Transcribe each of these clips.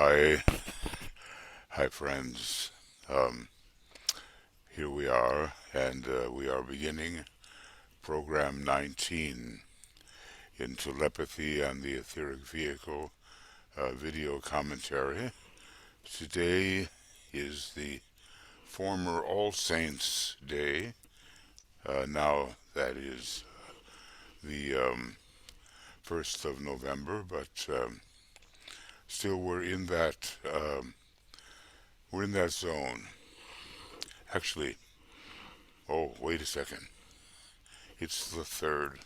Hi, hi friends. Um, Here we are, and we are beginning program 19 in Telepathy and the Etheric Vehicle video commentary. Today is the former All Saints Day. Now that is the 1st of November, but still we're in that zone. Actually, oh, wait a second. It's the 3rd.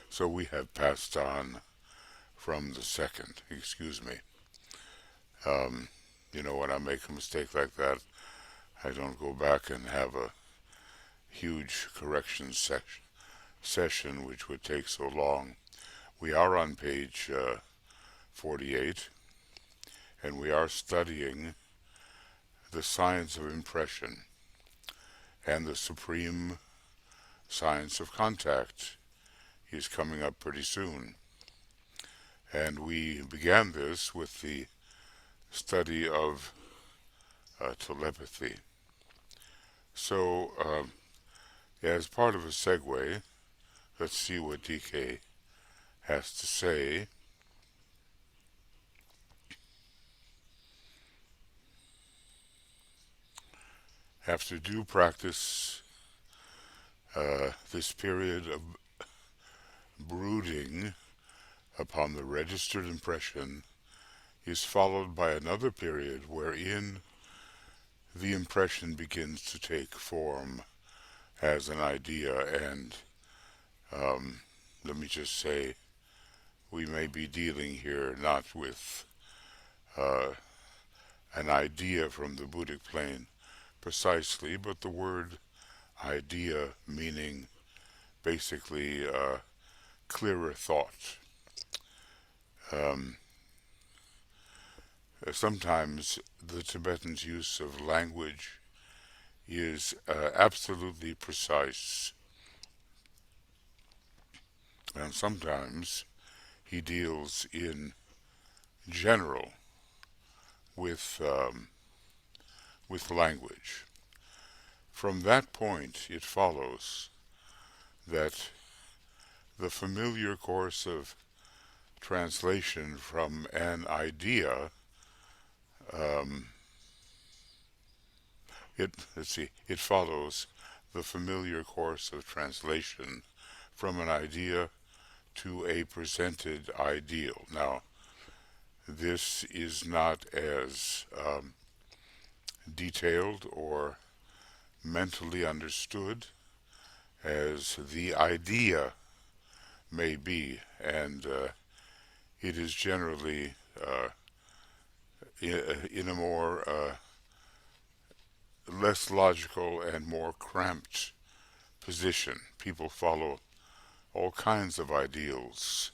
So we have passed on from the 2nd. Excuse me. Um, when I make a mistake like that, I don't go back and have a huge correction session, which would take so long. We are on page 48, and we are studying the science of impression and the supreme science of contact is coming up pretty soon. And we began this with the study of telepathy. So, as part of a segue, let's see what DK has to say. After due practice, this period of brooding upon the registered impression is followed by another period wherein the impression begins to take form as an idea, and let me just say, we may be dealing here not with uh, an idea from the Buddhic plane precisely, but the word idea meaning basically clearer thought. Um, Sometimes the Tibetans' use of language is absolutely precise, and sometimes he deals in general with language. From that point, it follows that the familiar course of translation from an idea, um, it follows the familiar course of translation from an idea to a presented ideal. Now, this is not as detailed or mentally understood as the idea may be, and it is generally in a more less logical and more cramped position. People follow all kinds of ideals,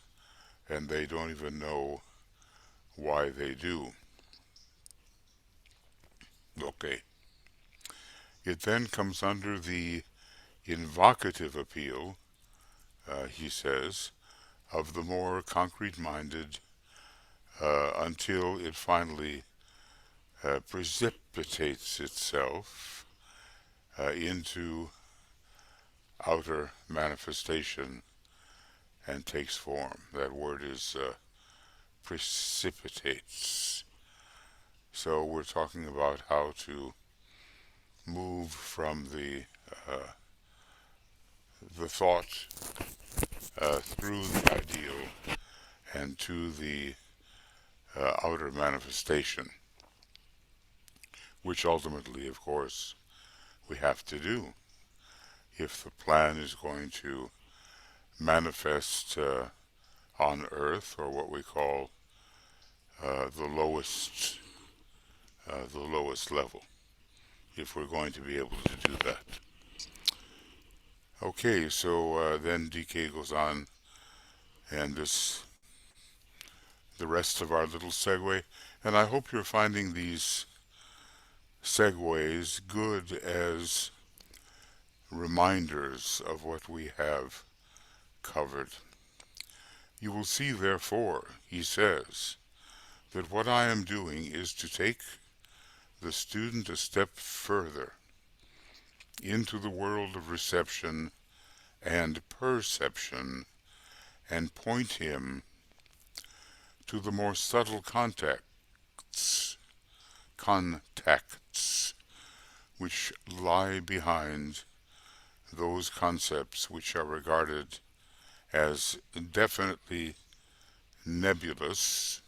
and they don't even know why they do. Okay. It then comes under the invocative appeal, he says, of the more concrete-minded until it finally precipitates itself into outer manifestation and takes form. That word is precipitates. So we're talking about how to move from the thought through the ideal and to the outer manifestation, which ultimately, of course, we have to do if the plan is going to manifest on Earth, or what we call the lowest level, if we're going to be able to do that. Okay, so then DK goes on, and the rest of our little segue, and I hope you're finding these segues good as reminders of what we have covered. You will see, therefore, he says, that what I am doing is to take the student a step further into the world of reception and perception and point him to the more subtle contacts which lie behind those concepts which are regarded as definitely nebulous,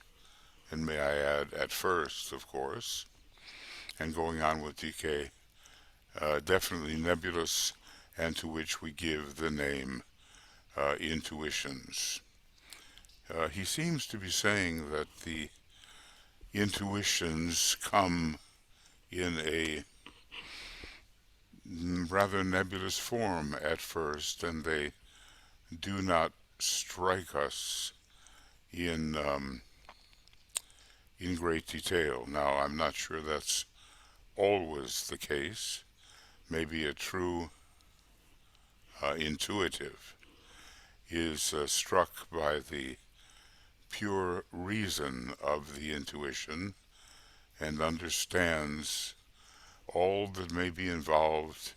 and may I add, at first, of course, and going on with DK, definitely nebulous, and to which we give the name intuitions. He seems to be saying that the intuitions come in a rather nebulous form at first, and they do not strike us in great detail. Now, I'm not sure that's always the case. Maybe a true intuitive is struck by the pure reason of the intuition and understands all that may be involved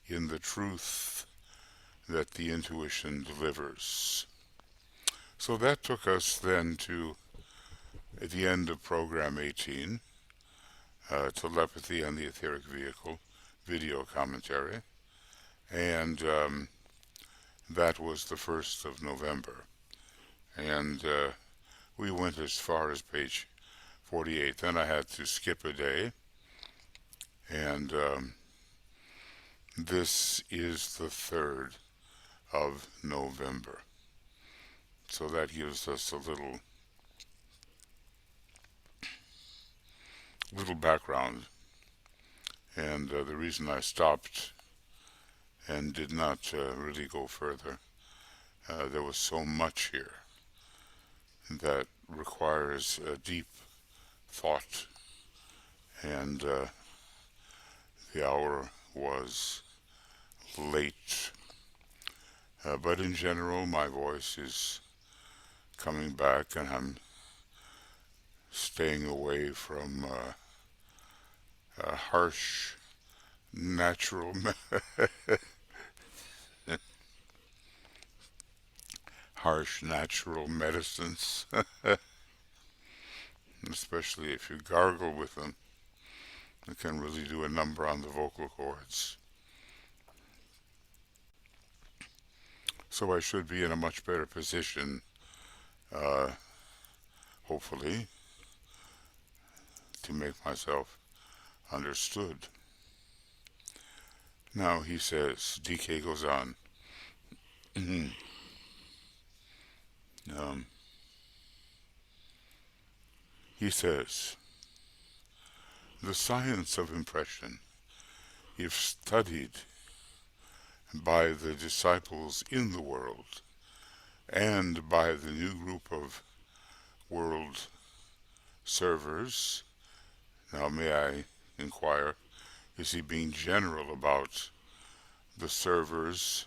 in the truth that the intuition delivers. So that took us then to the end of program 18, Telepathy and the Etheric Vehicle video commentary, and that was the 1st of November. And we went as far as page 48. Then I had to skip a day, and this is the 3rd of November. So that gives us a little background. And the reason I stopped and did not really go further, there was so much here that requires deep thought, and the hour was late. But in general, my voice is coming back, and I'm staying away from harsh natural harsh natural medicines, especially if you gargle with them. It can really do a number on the vocal cords. So I should be in a much better position, hopefully, to make myself understood. Now he says, DK goes on. He says, the science of impression, if studied by the disciples in the world and by the new group of world servers. Now, may I inquire, is he being general about the servers,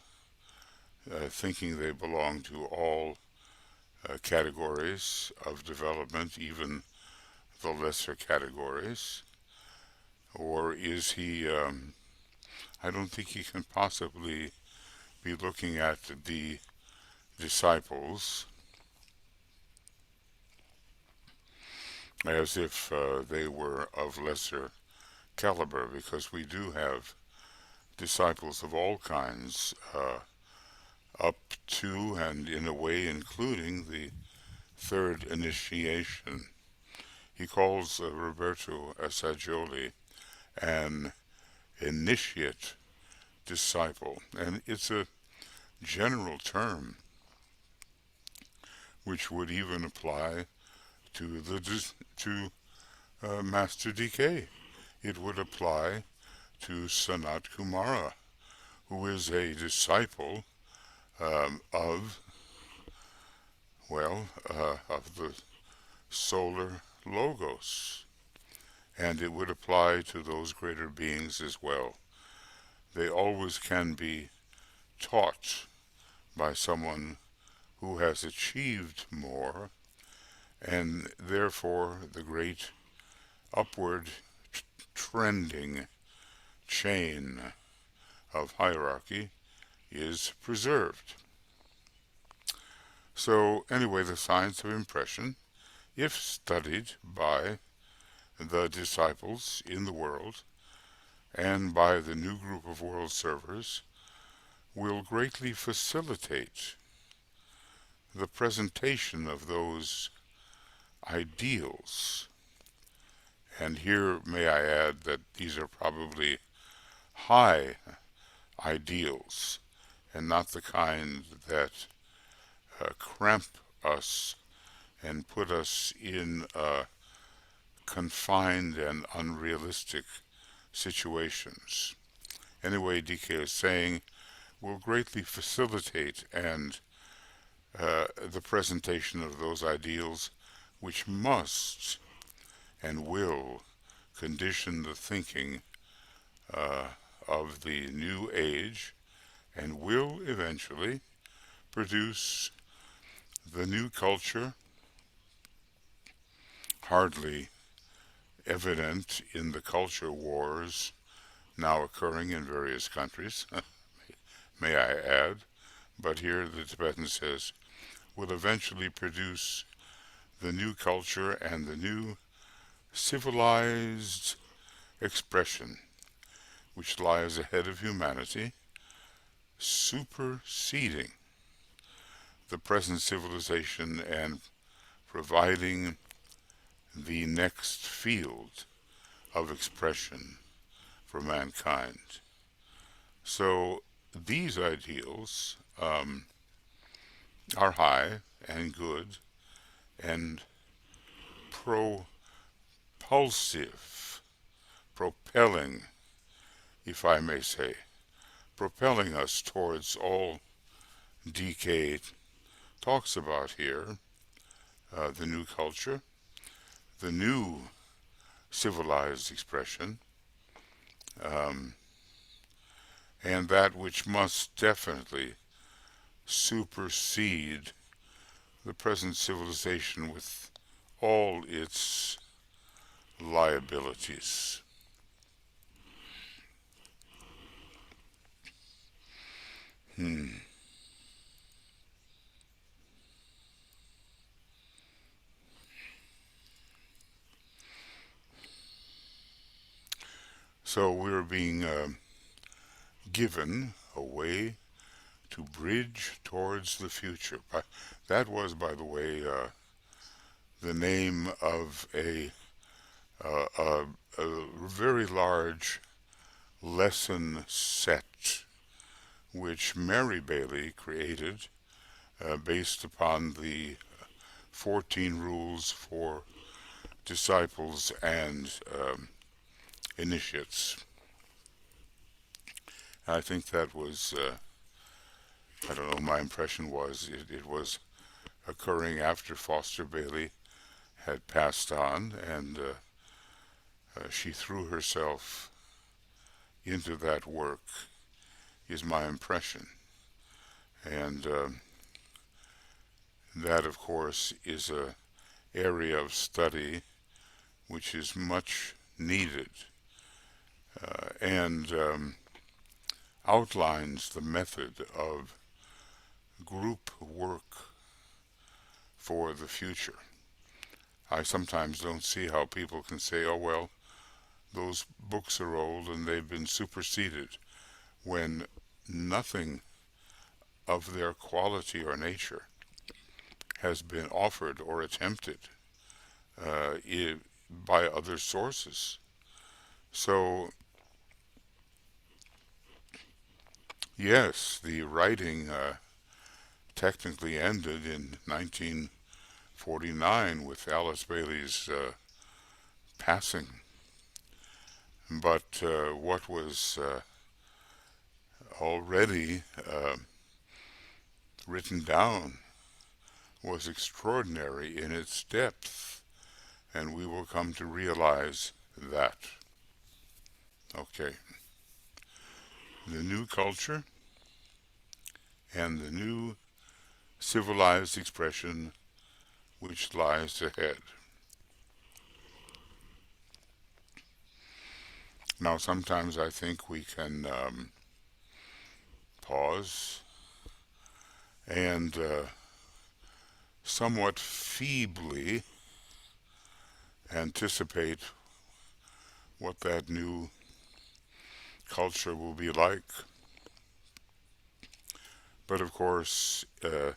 thinking they belong to all categories of development, even the lesser categories? Or is he, I don't think he can possibly be looking at the disciples as if they were of lesser caliber, because we do have disciples of all kinds, up to and in a way including the 3rd initiation. He calls Roberto Assagioli an initiate disciple, and it's a general term which would even apply to Master DK. It would apply to Sanat Kumara, who is a disciple of the Solar Logos, and it would apply to those greater beings as well. They always can be taught by someone who has achieved more and therefore the great upward trending chain of hierarchy is preserved. So anyway, the science of impression, if studied by the disciples in the world and by the new group of world servers, will greatly facilitate the presentation of those ideals. And here may I add that these are probably high ideals and not the kind that cramp us and put us in confined and unrealistic situations. Anyway, DK is saying, will greatly facilitate and the presentation of those ideals which must and will condition the thinking of the new age and will eventually produce the new culture, hardly evident in the culture wars now occurring in various countries, may I add, but here the Tibetan says, will eventually produce the new culture and the new civilized expression which lies ahead of humanity, superseding the present civilization and providing the next field of expression for mankind. So these ideals are high and good and propulsive, propelling, if I may say, propelling us towards all DK talks about here, the new culture, the new civilized expression, and that which must definitely supersede the present civilization with all its liabilities. So we're being given a way to bridge towards the future. That was, by the way, the name of a very large lesson set which Mary Bailey created based upon the 14 rules for disciples and initiates. I think that was, I don't know, my impression was it was occurring after Foster Bailey had passed on, and she threw herself into that work, is my impression. And that, of course, is a area of study which is much needed and outlines the method of group work for the future. I sometimes don't see how people can say, oh, well, those books are old and they've been superseded, when nothing of their quality or nature has been offered or attempted by other sources. So, yes, the writing technically ended in 1949 with Alice Bailey's passing. But what was already written down was extraordinary in its depth, and we will come to realize that. Okay. The new culture and the new civilized expression which lies ahead. Now, sometimes I think we can pause and somewhat feebly anticipate what that new culture will be like. But of course, the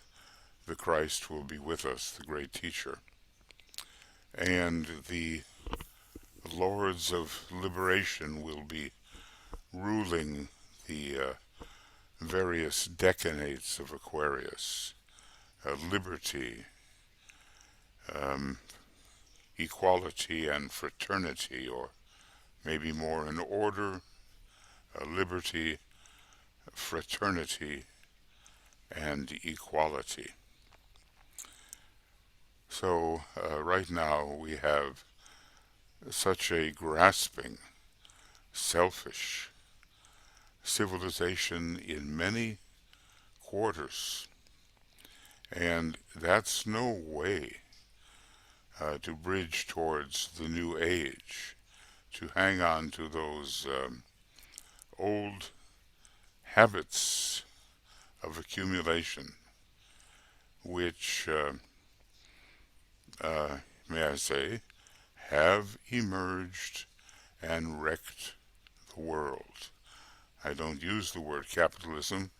Christ will be with us, the great teacher. And the lords of liberation will be ruling the various decanates of Aquarius. Liberty, um, equality, and fraternity, or maybe more in order, liberty, fraternity, and equality. So right now we have such a grasping, selfish civilization in many quarters, and that's no way to bridge towards the new age, to hang on to those old habits of accumulation, which, may I say, have emerged and wrecked the world. I don't use the word capitalism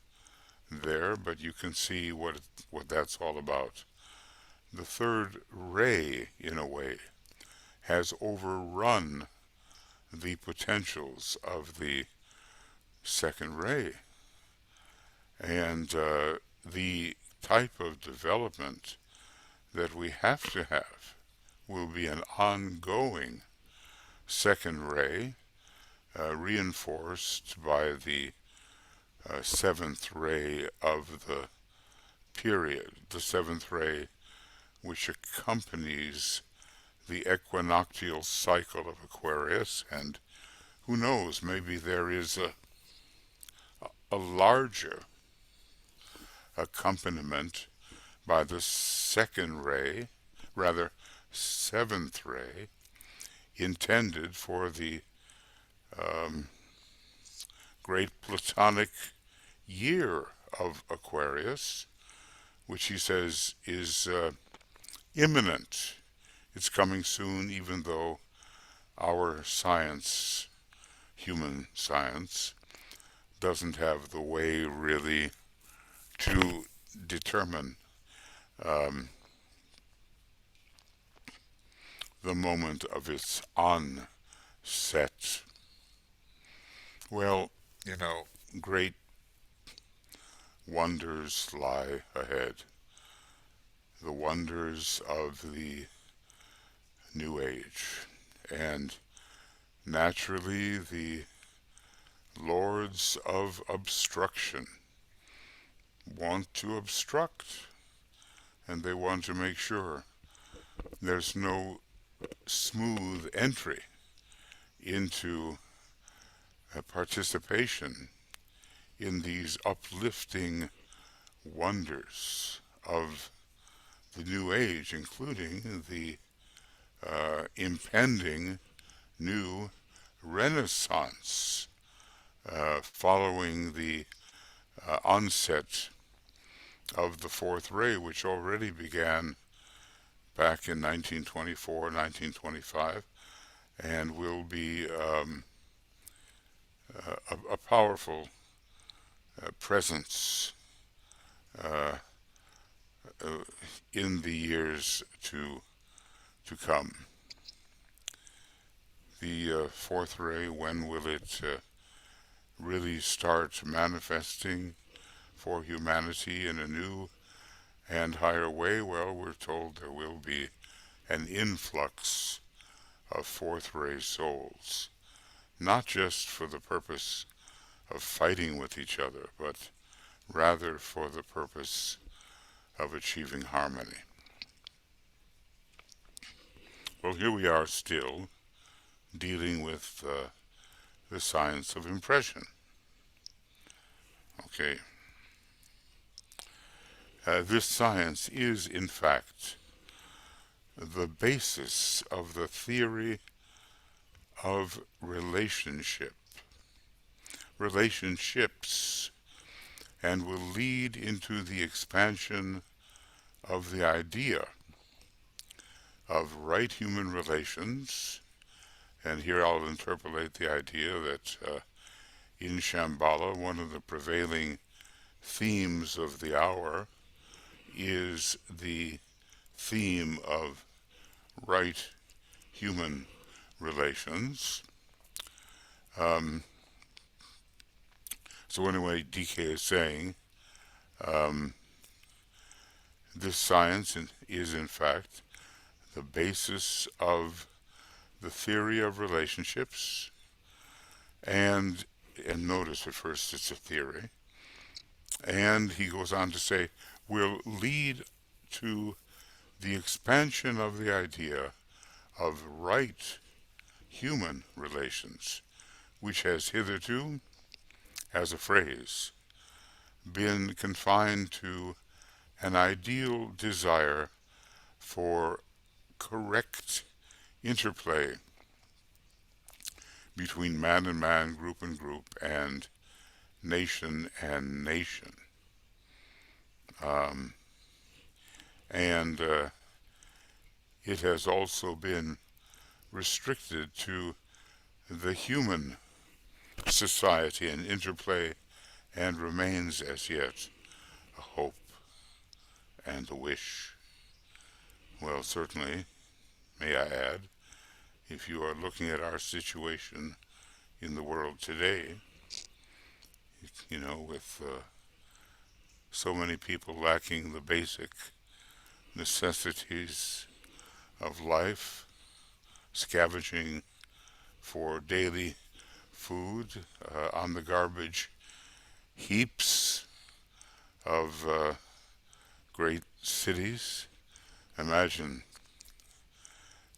there, but you can see what that's all about. The third ray, in a way, has overrun the potentials of the second ray. And the type of development that we have to have will be an ongoing second ray, reinforced by the seventh ray of the period, the seventh ray which accompanies the equinoctial cycle of Aquarius. And who knows, maybe there is a larger accompaniment by the second ray, rather seventh ray, intended for the great Platonic year of Aquarius, which he says is imminent. It's coming soon, even though our science, human science, doesn't have the way really to determine um, the moment of its onset. Well, great wonders lie ahead. The wonders of the New Age. And naturally, the lords of obstruction want to obstruct, and they want to make sure there's no smooth entry into participation in these uplifting wonders of the New Age, including the impending new Renaissance following the onset of the fourth ray, which already began back in 1924, 1925, and will be a powerful presence uh, in the years to come. The fourth ray, when will it really start manifesting for humanity in a new and higher way? Well, we're told there will be an influx of fourth ray souls, not just for the purpose of fighting with each other, but rather for the purpose of achieving harmony. Well, here we are still dealing with the science of impression. Okay. This science is, in fact, the basis of the theory of relationships, and will lead into the expansion of the idea of right human relations. And here I'll interpolate the idea that in Shambhala, one of the prevailing themes of the hour is the theme of right human relations. Um, so anyway, DK is saying this science is in fact the basis of the theory of relationships, and notice at first it's a theory, and he goes on to say will lead to the expansion of the idea of right human relations, which has hitherto, as a phrase, been confined to an ideal desire for correct interplay between man and man, group and group, and nation and nation. Um, and it has also been restricted to the human society and interplay, and remains as yet a hope and a wish. Well, certainly, may I add, if you are looking at our situation in the world today, with so many people lacking the basic necessities of life, scavenging for daily food on the garbage heaps of great cities. Imagine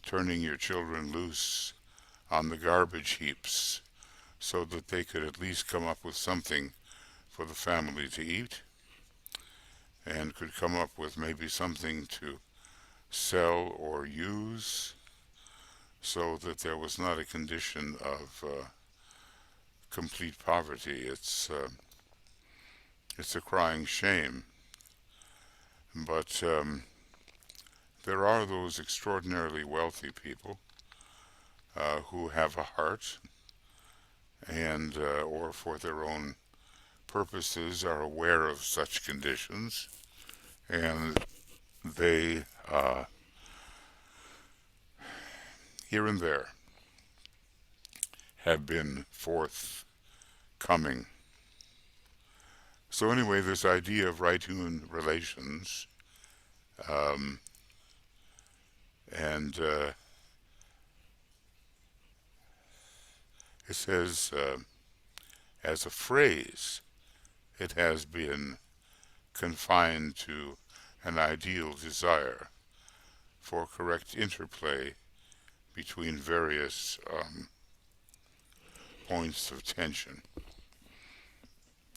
turning your children loose on the garbage heaps so that they could at least come up with something for the family to eat, and could come up with maybe something to sell or use, so that there was not a condition of complete poverty. It's a crying shame. But there are those extraordinarily wealthy people who have a heart, and or for their own purposes are aware of such conditions, and they here and there have been forthcoming. So anyway, this idea of right human relations, and it says, as a phrase, it has been confined to an ideal desire for correct interplay between various points of tension.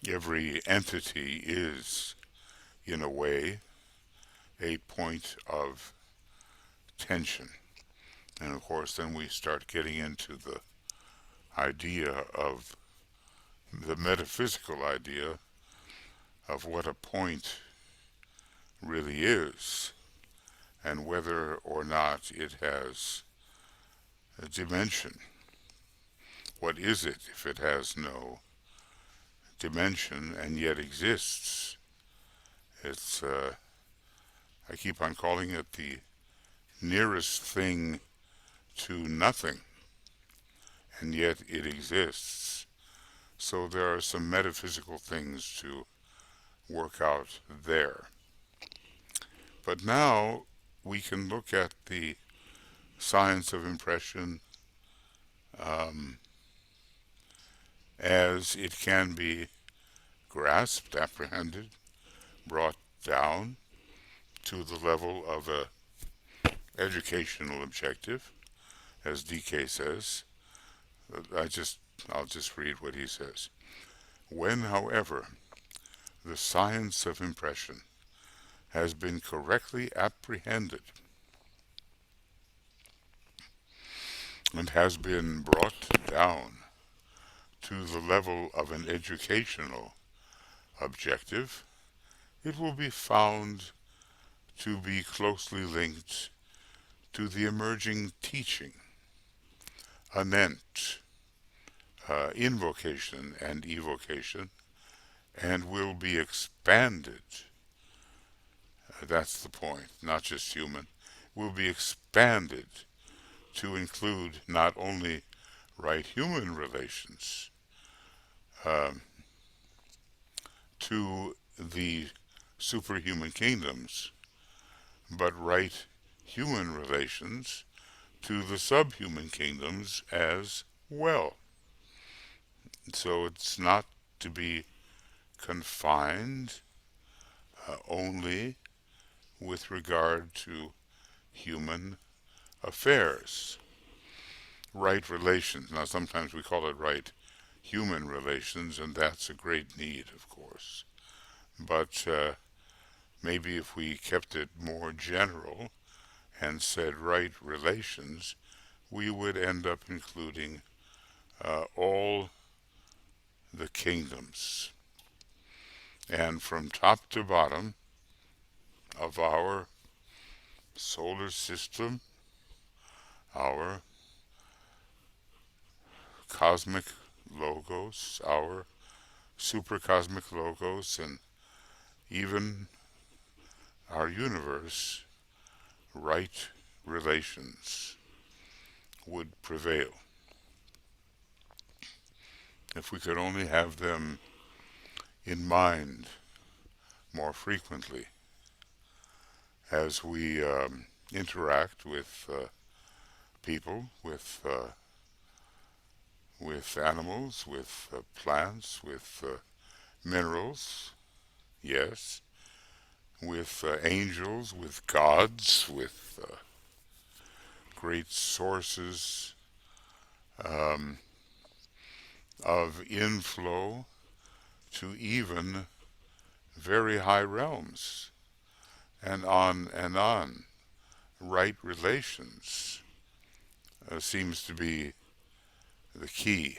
Every entity is, in a way, a point of tension. And of course, then we start getting into the idea of the metaphysical idea of what a point really is, and whether or not it has a dimension. What is it if it has no dimension and yet exists? It's, I keep on calling it the nearest thing to nothing, and yet it exists. So there are some metaphysical things to work out there. But now we can look at the science of impression as it can be grasped, apprehended, brought down to the level of a educational objective, as DK says. I'll just read what he says. When, however, the science of impression has been correctly apprehended, and has been brought down to the level of an educational objective, it will be found to be closely linked to the emerging teaching anent invocation and evocation, and will be expanded. That's the point, not just human, will be expanded to include not only right human relations um, to the superhuman kingdoms, but right human relations to the subhuman kingdoms as well. So it's not to be confined only with regard to human affairs. Right relations. Now, sometimes we call it right human relations, and that's a great need, of course. But maybe if we kept it more general and said right relations, we would end up including all the kingdoms. And from top to bottom of our solar system, our cosmic logos, our supercosmic logos, and even our universe, right relations would prevail. If we could only have them in mind more frequently as we interact with people, with animals, with plants, with minerals, yes, with angels, with gods, with great sources um, of inflow to even very high realms, and on and on. Right relations seems to be the key,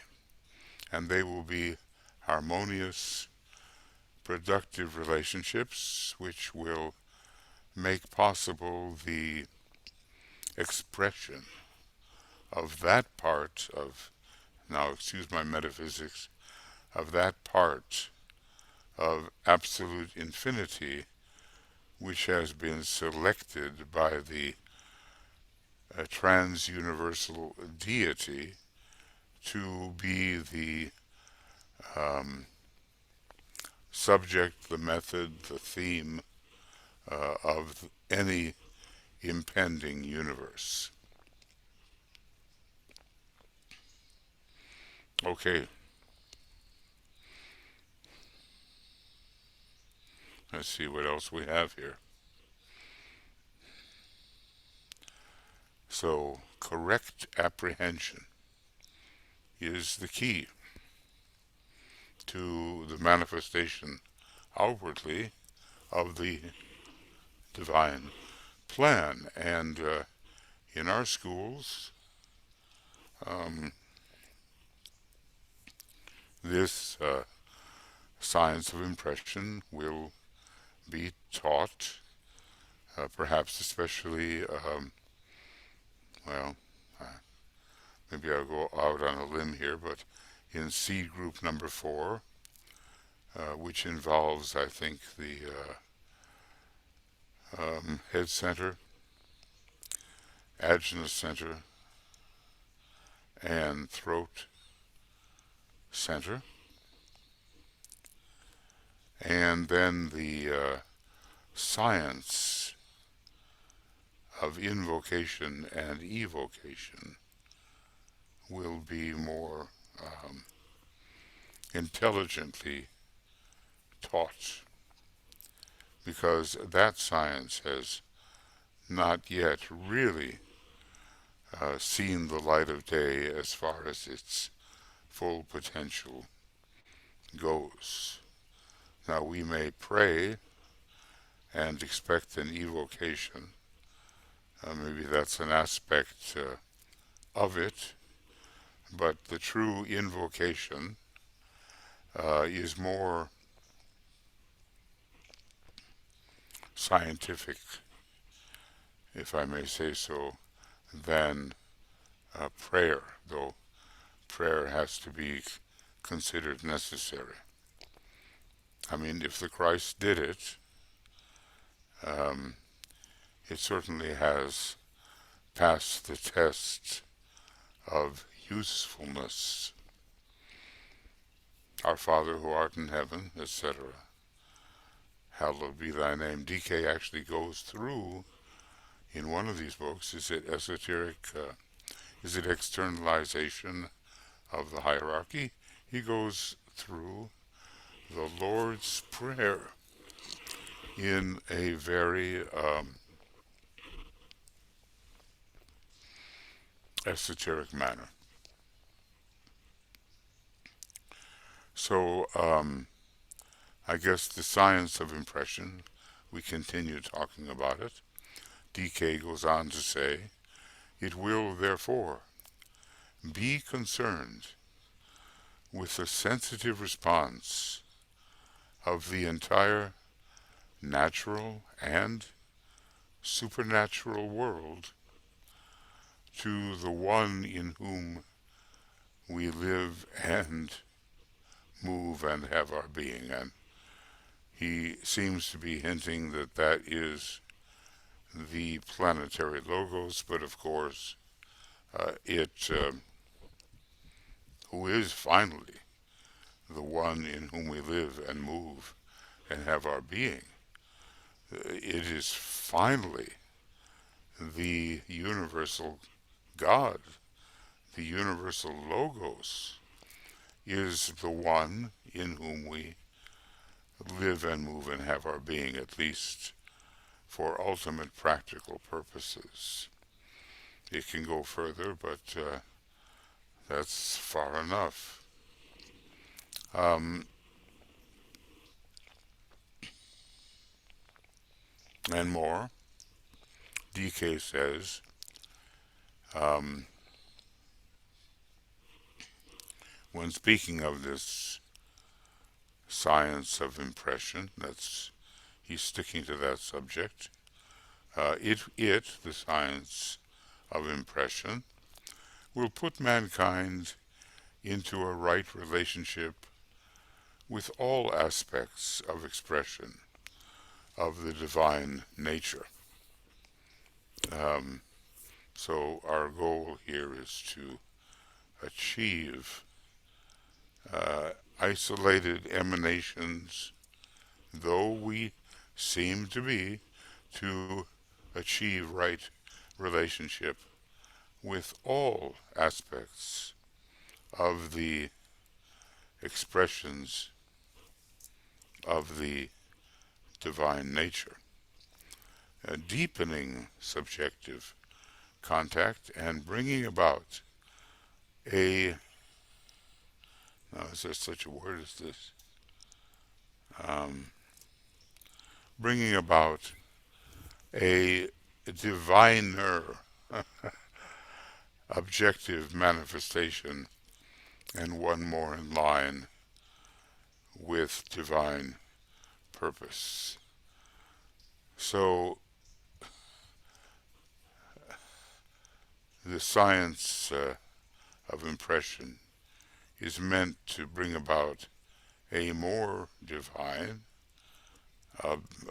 and they will be harmonious, productive relationships which will make possible the expression of that part of, now excuse my metaphysics, of that part of absolute infinity which has been selected by the trans-universal deity to be the um, subject, the method, the theme of any impending universe. Okay, let's see what else we have here. So, correct apprehension is the key to the manifestation outwardly of the divine plan. And in our schools, um, this science of impression will be taught, perhaps especially, well, uh, maybe I'll go out on a limb here, but in seed group number 4, which involves, I think, the head center, Ajna center, and throat center, and then the science of invocation and evocation will be more intelligently taught, because that science has not yet really seen the light of day as far as its full potential goes. Now we may pray and expect an evocation. Maybe that's an aspect of it, but the true invocation is more scientific, if I may say so, than prayer, though prayer has to be considered necessary. I mean, if the Christ did it, um, it certainly has passed the test of usefulness. Our Father who art in heaven, etc. Hallowed be thy name. DK actually goes through, in one of these books, is it is it externalization of the hierarchy? He goes through the Lord's Prayer in a very esoteric manner. So, I guess the science of impression, we continue talking about it. DK goes on to say, it will therefore be concerned with the sensitive response of the entire natural and supernatural world to the one in whom we live and move and have our being. And he seems to be hinting that that is the planetary logos, but of course, who is finally the one in whom we live and move and have our being. It is finally the universal God, the universal logos, is the one in whom we live and move and have our being, at least for ultimate practical purposes. It can go further, but that's far enough. And more, DK says, when speaking of this science of impression, he's sticking to that subject. The science of impression, will put mankind into a right relationship with all aspects of expression of the divine nature. So our goal here is to achieve isolated emanations, though we seem to be, to achieve right relationship with all aspects of the expressions of the divine nature, deepening subjective contact and bringing about a, now is there such a word as this? Bringing about a diviner objective manifestation, and one more in line with divine purpose. So the science of impression is meant to bring about a more divine,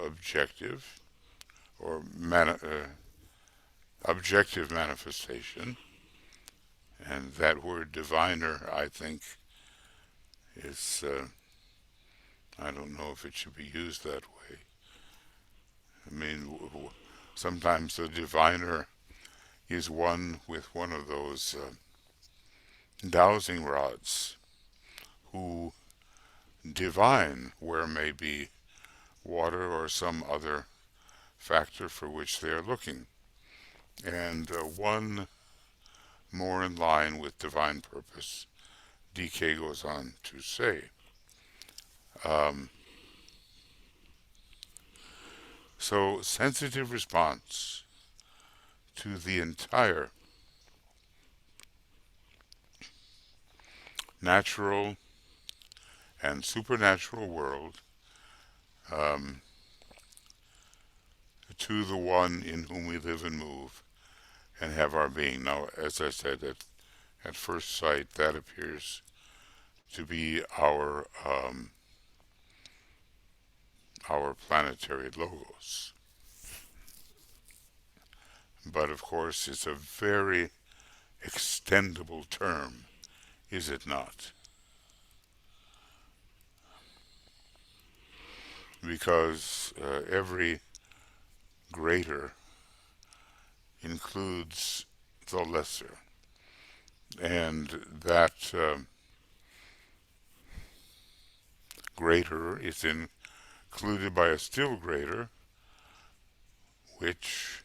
objective, or objective manifestation. And that word diviner, I think, is, I don't know if it should be used that way. I mean, sometimes the diviner is one with one of those dowsing rods who divine where may be water or some other factor for which they are looking. And one more in line with divine purpose, DK goes on to say. So sensitive response to the entire natural and supernatural world um, to the one in whom we live and move and have our being. Now, as I said, at first sight, that appears to be our planetary logos. But of course, it's a very extendable term, is it not? Because every greater includes the lesser, and that greater is included by a still greater, which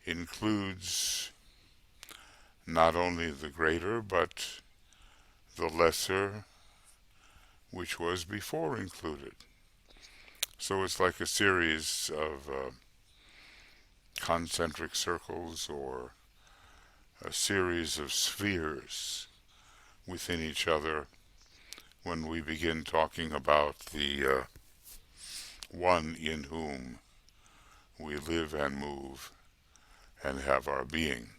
includes not only the greater, but the lesser, which was before included. So it's like a series of concentric circles or a series of spheres within each other when we begin talking about the one in whom we live and move and have our being.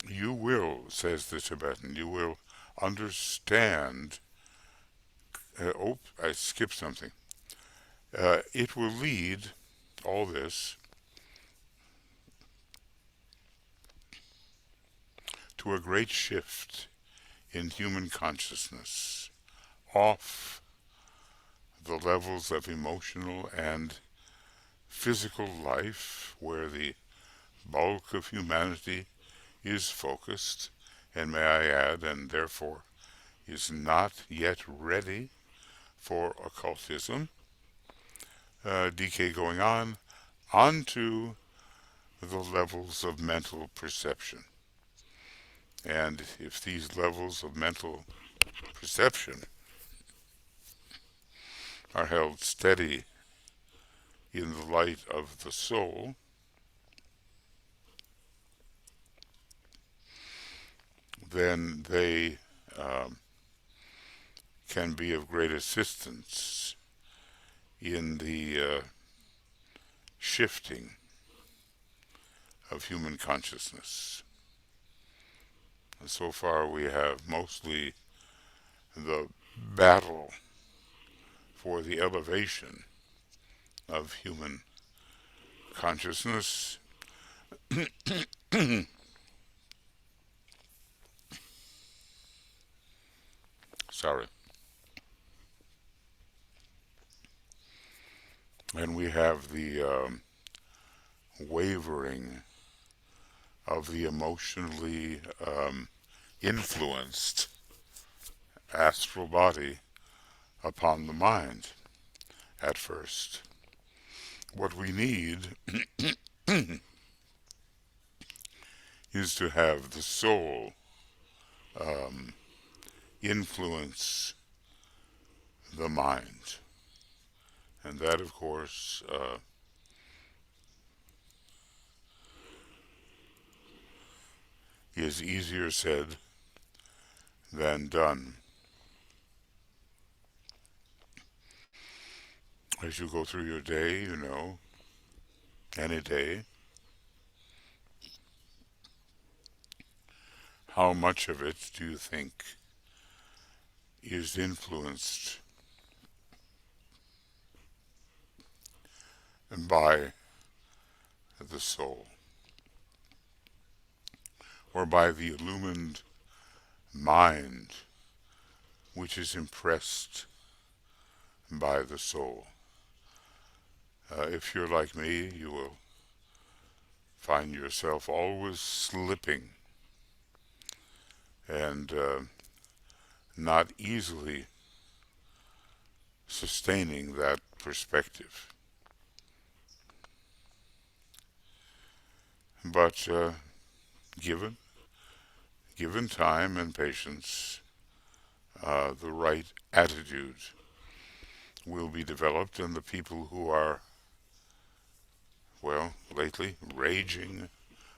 You will, says the Tibetan, you will understand. I skipped something. It will lead, all this, to a great shift in human consciousness off the levels of emotional and physical life where the bulk of humanity is focused, and may I add, and therefore is not yet ready for occultism, decay going onto the levels of mental perception. And if these levels of mental perception are held steady in the light of the soul, then they can be of great assistance in the shifting of human consciousness. And so far we have mostly the battle for the elevation of human consciousness. Sorry. And we have the wavering of the emotionally influenced astral body upon the mind at first. What we need is to have the soul influence the mind. And that, of course, is easier said than done. As you go through your day, you know, any day, how much of it do you think is influenced by the soul, or by the illumined mind which is impressed by the soul? If you're like me, you will find yourself always slipping and not easily sustaining that perspective. But given time and patience, the right attitude will be developed, and the people who are, well, lately raging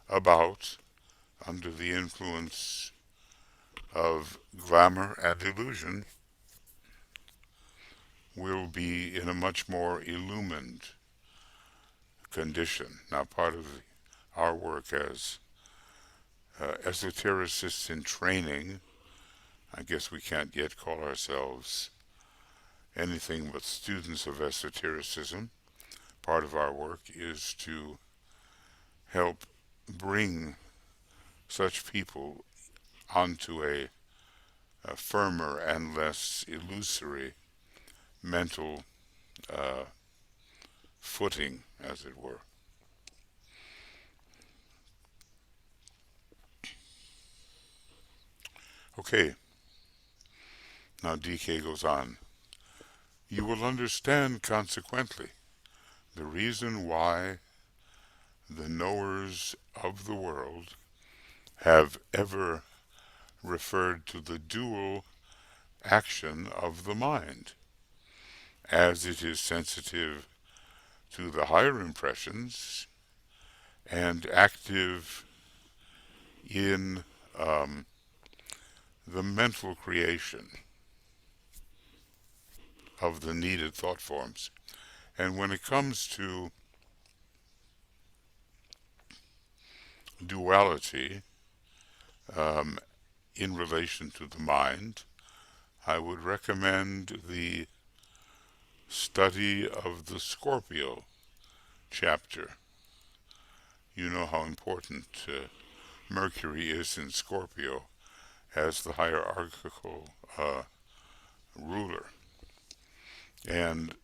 about under the influence of glamour and illusion, will be in a much more illumined condition. Now, part of our work as esotericists in training, I guess we can't yet call ourselves anything but students of esotericism. Part of our work is to help bring such people onto a firmer and less illusory mental uh, footing, as it were. Okay, now DK goes on. You will understand consequently the reason why the knowers of the world have ever referred to the dual action of the mind, as it is sensitive to the higher impressions and active in um, the mental creation of the needed thought forms. And when it comes to duality um, in relation to the mind, I would recommend the study of the Scorpio chapter. You know how important Mercury is in Scorpio as the hierarchical ruler. And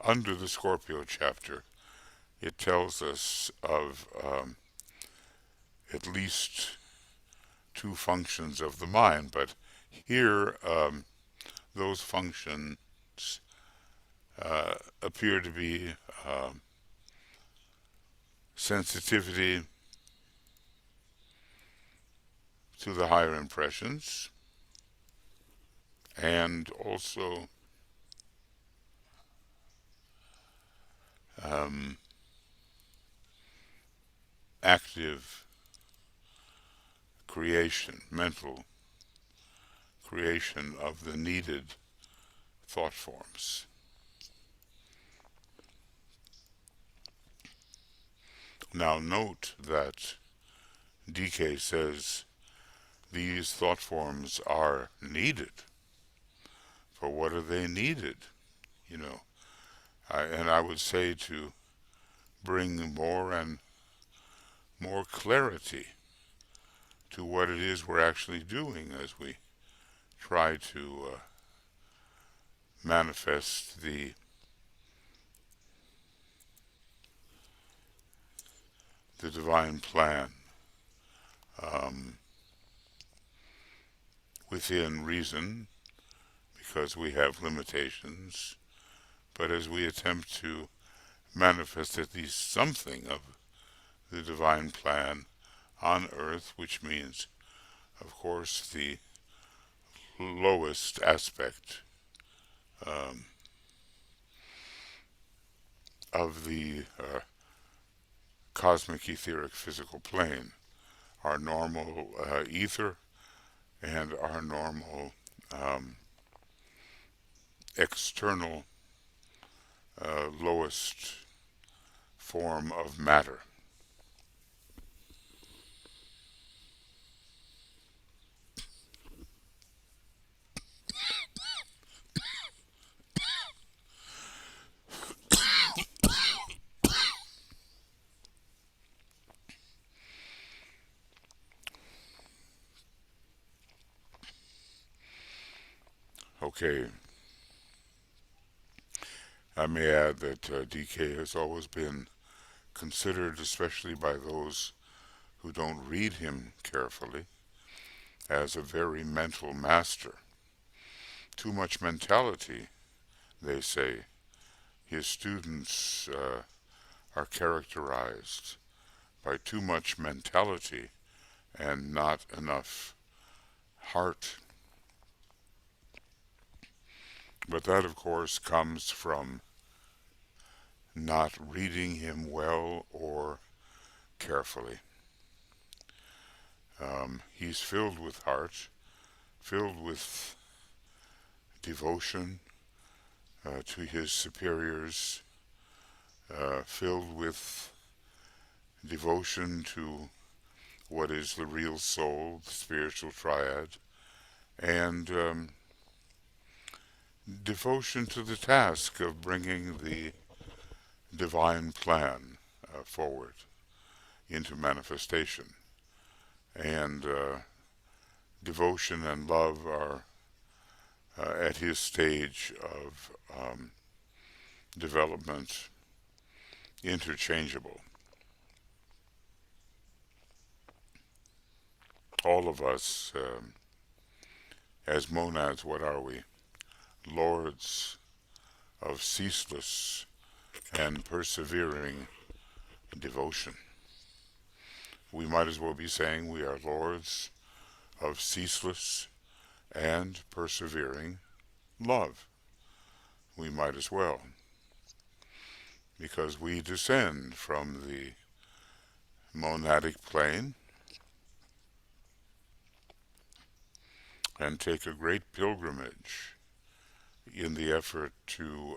under the Scorpio chapter, it tells us of at least two functions of the mind, but here those functions appear to be um, sensitivity to the higher impressions and also um, active creation, mental creation of the needed thought forms. Now note that DK says these thought forms are needed. For what are they needed? You know, and I would say to bring more and more clarity to what it is we're actually doing as we try to manifest the divine plan um, within reason, because we have limitations, but as we attempt to manifest at least something of the divine plan on earth, which means, of course, the lowest aspect um, of the cosmic etheric physical plane, our normal ether and our normal um, external lowest form of matter. Okay, I may add that DK has always been considered, especially by those who don't read him carefully, as a very mental master. Too much mentality, they say. His students are characterized by too much mentality and not enough heart. But that, of course, comes from not reading him well or carefully. He's filled with heart, filled with devotion to his superiors, filled with devotion to what is the real soul, the spiritual triad, and devotion to the task of bringing the divine plan forward into manifestation. And devotion and love are at his stage of development interchangeable. All of us, as monads, what are we? Lords of ceaseless and persevering devotion. We might as well be saying we are lords of ceaseless and persevering love. We might as well, because we descend from the monadic plane and take a great pilgrimage in the effort to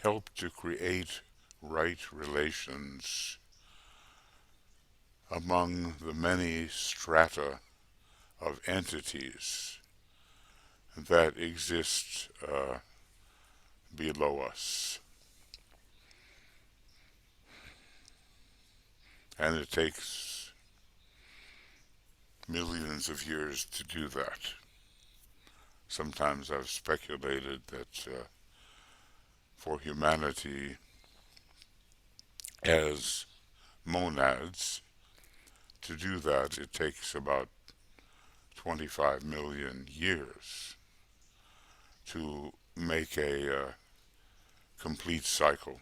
help to create right relations among the many strata of entities that exist below us. And it takes millions of years to do that. Sometimes I've speculated that for humanity as monads, to do that it takes about 25 million years to make a complete cycle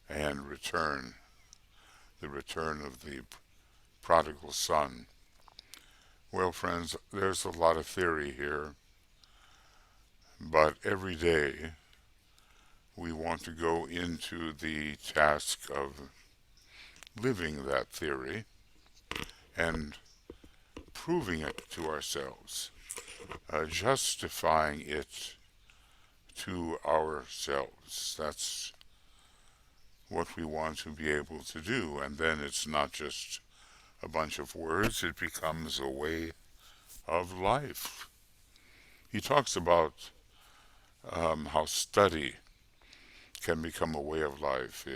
and the return of the prodigal son. Well, friends, there's a lot of theory here, but every day we want to go into the task of living that theory and proving it to ourselves, justifying it to ourselves. That's what we want to be able to do, and then it's not just a bunch of words, it becomes a way of life. He talks about how study can become a way of life.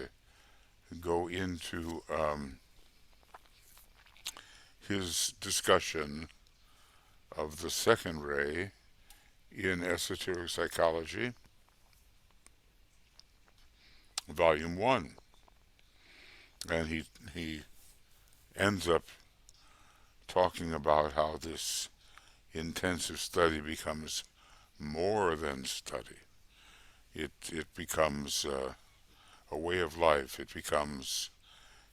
Go into his discussion of the second ray in Esoteric Psychology, Volume 1. And he ends up talking about how this intensive study becomes more than study. It becomes a way of life. It becomes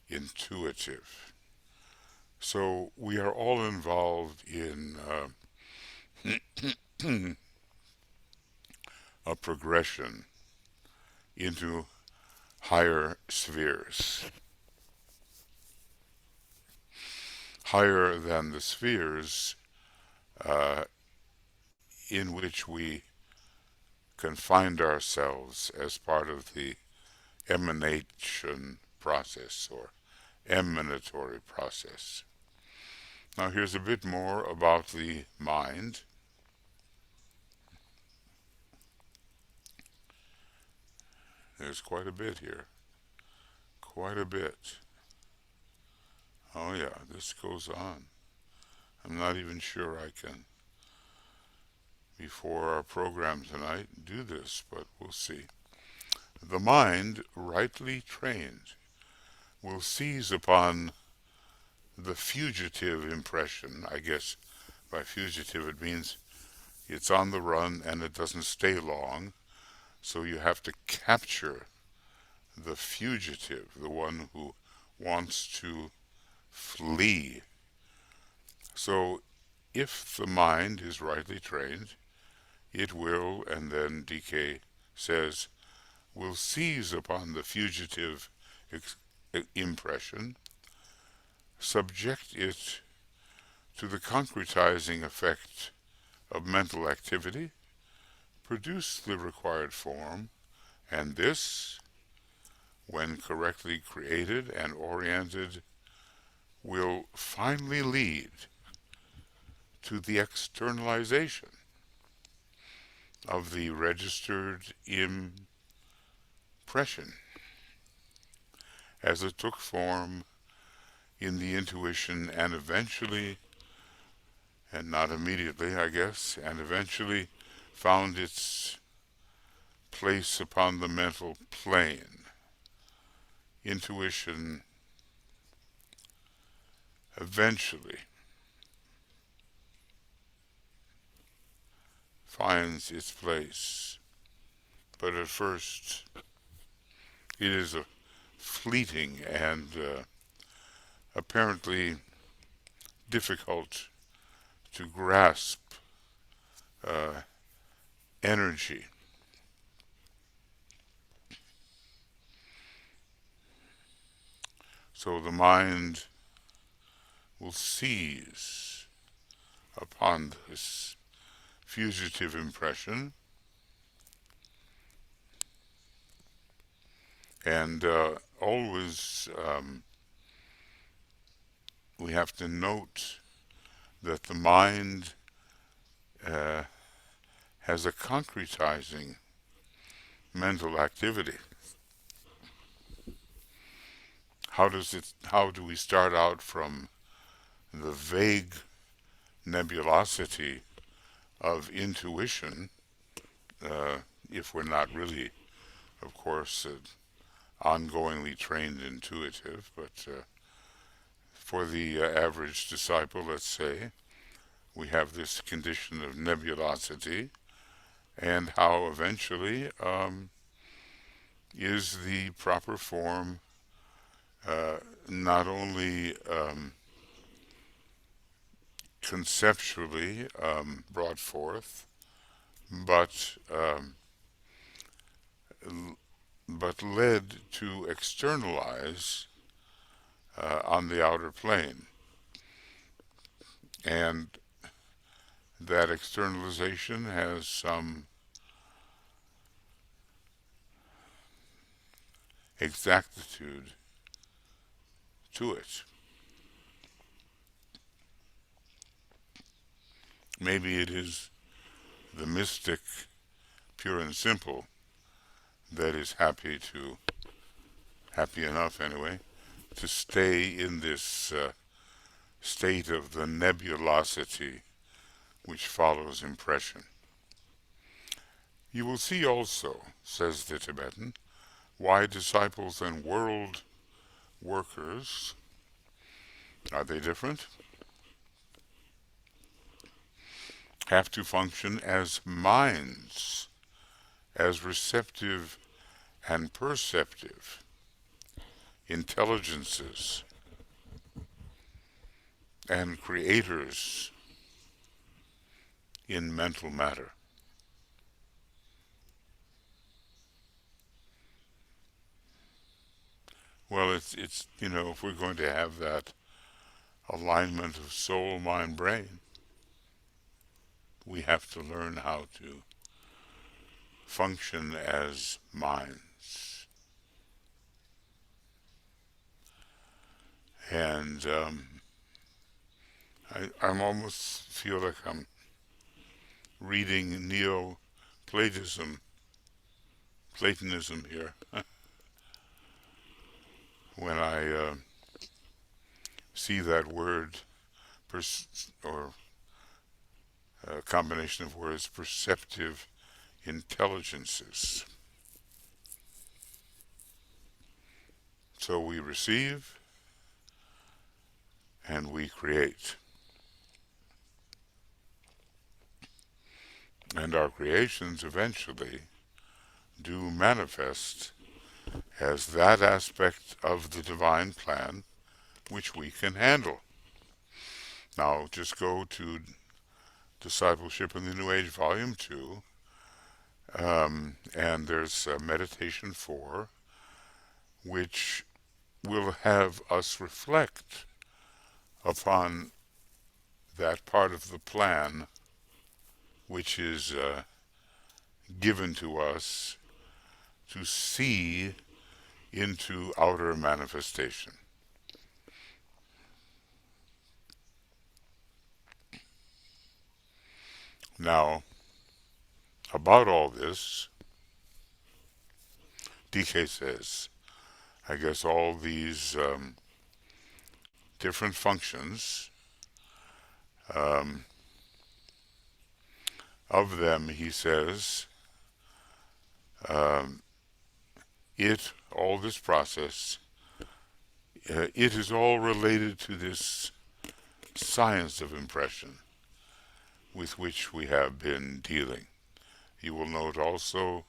intuitive. So we are all involved in a progression into higher spheres, higher than the spheres in which we can find ourselves as part of the emanation process or emanatory process. Now here's a bit more about the mind. There's quite a bit here. Quite a bit. Oh yeah, this goes on. I'm not even sure I can, before our program tonight, do this, but we'll see. The mind, rightly trained, will seize upon the fugitive impression. I guess by fugitive it means it's on the run and it doesn't stay long, so you have to capture the fugitive, the one who wants to flee. So if the mind is rightly trained, it will, and then DK says, will seize upon the fugitive impression subject it to the concretizing effect of mental activity, produce the required form, and this, when correctly created and oriented, will finally lead to the externalization of the registered impression as it took form in the intuition and eventually, and not immediately, I guess, and eventually found its place upon the mental plane. Intuition eventually finds its place, but at first it is a fleeting and apparently difficult to grasp energy. So the mind will seize upon this fugitive impression, and always we have to note that the mind has a concretizing mental activity. How do we start out from the vague nebulosity of intuition, if we're not really, of course, ongoingly trained intuitive, but for the average disciple, let's say, we have this condition of nebulosity, and how eventually is the proper form not only conceptually brought forth, but but led to externalize on the outer plane, and that externalization has some exactitude to it. Maybe it is the mystic, pure and simple, that is happy enough anyway, to stay in this state of the nebulosity which follows impression. You will see also, says the Tibetan, why disciples and world workers, are they different? Have to function as minds, as receptive and perceptive intelligences and creators in mental matter. Well, it's if we're going to have that alignment of soul, mind, brain, we have to learn how to function as minds. And I'm almost feel like I'm reading Neo-Platonism here when I see that word, or a combination of words, perceptive intelligences. So we receive and we create. And our creations eventually do manifest as that aspect of the divine plan which we can handle. Now, just go to Discipleship in the New Age, Volume 2, and there's Meditation 4, which will have us reflect upon that part of the plan which is given to us to see into outer manifestation. Now, about all this, DK says, I guess all these different functions, um, of them, he says, um, all this process, it is all related to this science of impression with which we have been dealing. You will note also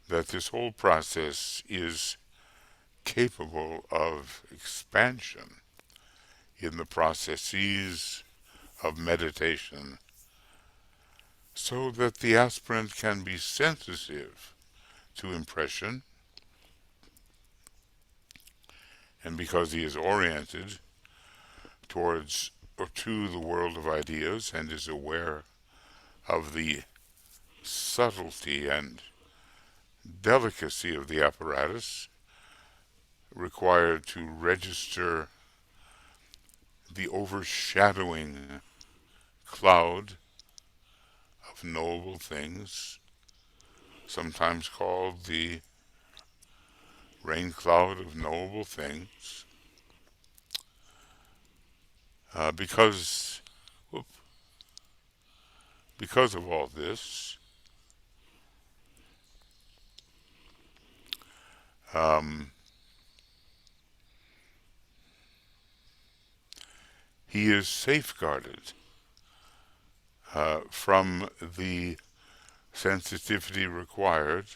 that this whole process is capable of expansion in the processes of meditation so that the aspirant can be sensitive to impression, and because he is oriented towards or to the world of ideas and is aware of the subtlety and delicacy of the apparatus required to register the overshadowing cloud of knowable things, sometimes called the rain cloud of knowable things, because of all this, he is safeguarded from the sensitivity required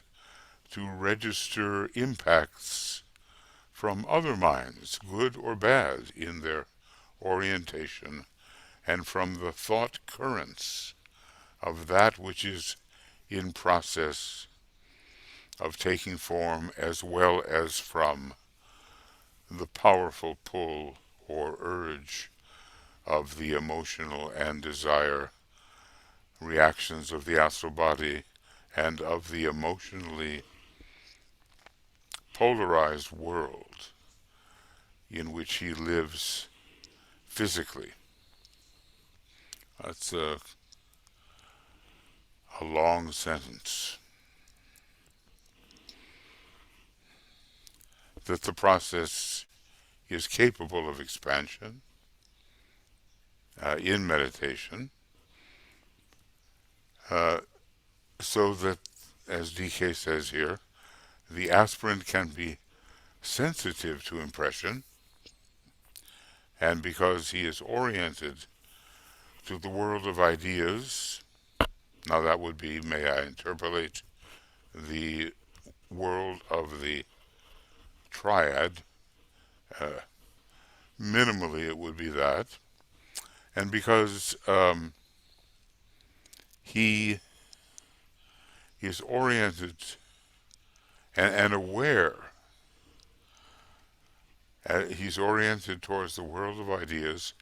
to register impacts from other minds, good or bad, in their orientation, and from the thought currents of that which is in process of taking form, as well as from the powerful pull or urge of the emotional and desire reactions of the astral body and of the emotionally polarized world in which he lives physically. That's a long sentence. That the process is capable of expansion in meditation, so that, as DK says here, the aspirant can be sensitive to impression, and because he is oriented to the world of ideas, now that would be, may I interpolate, the world of the triad, minimally it would be that, and because he is oriented and aware, he's oriented towards the world of ideas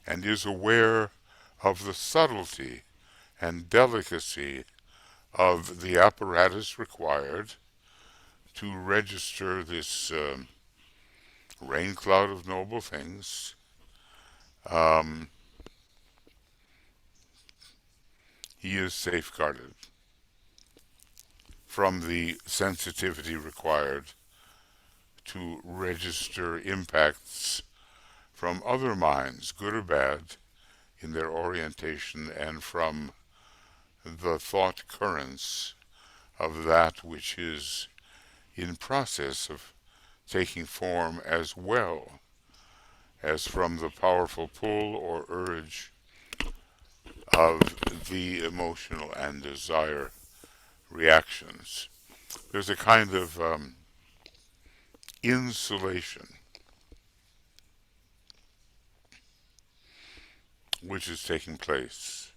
and is aware of the subtlety and delicacy of the apparatus required to register this rain cloud of noble things. He is safeguarded from the sensitivity required to register impacts from other minds, good or bad, in their orientation, and from the thought currents of that which is in process of taking form, as well as from the powerful pull or urge of the emotional and desire reactions. There's a kind of insulation which is taking place.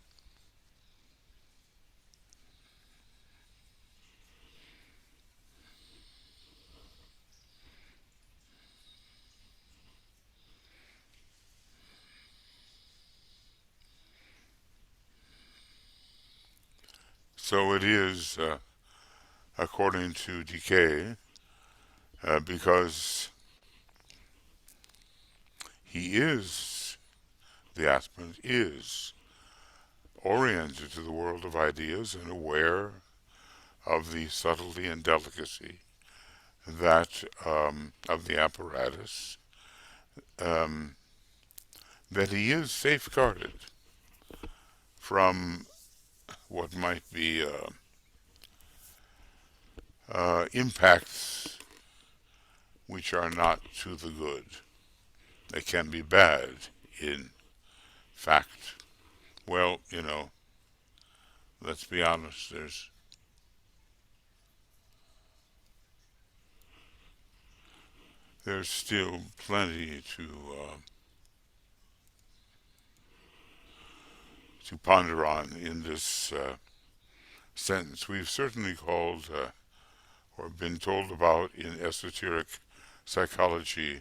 So it is, according to decay, because he is, the aspirant is oriented to the world of ideas and aware of the subtlety and delicacy that of the apparatus, um, that he is safeguarded from what might be impacts which are not to the good. They can be bad, in fact. Well, let's be honest, there's still plenty to ponder on in this sentence. We've certainly called or been told about in esoteric psychology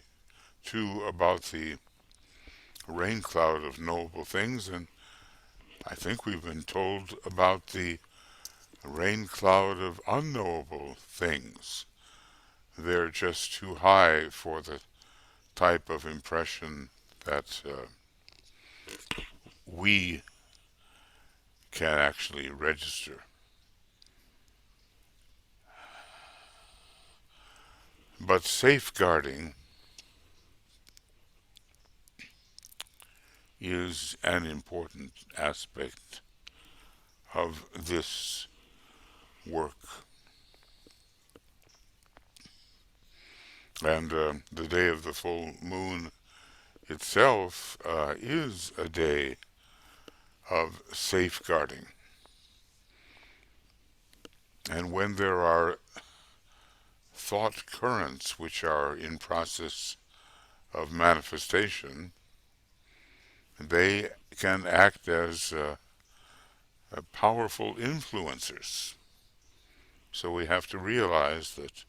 too about the rain cloud of knowable things, and I think we've been told about the rain cloud of unknowable things. They're just too high for the type of impression that we can actually register. But safeguarding is an important aspect of this work. And the day of the full moon itself is a day of safeguarding. And when there are thought currents which are in process of manifestation, they can act as powerful influencers. So we have to realize that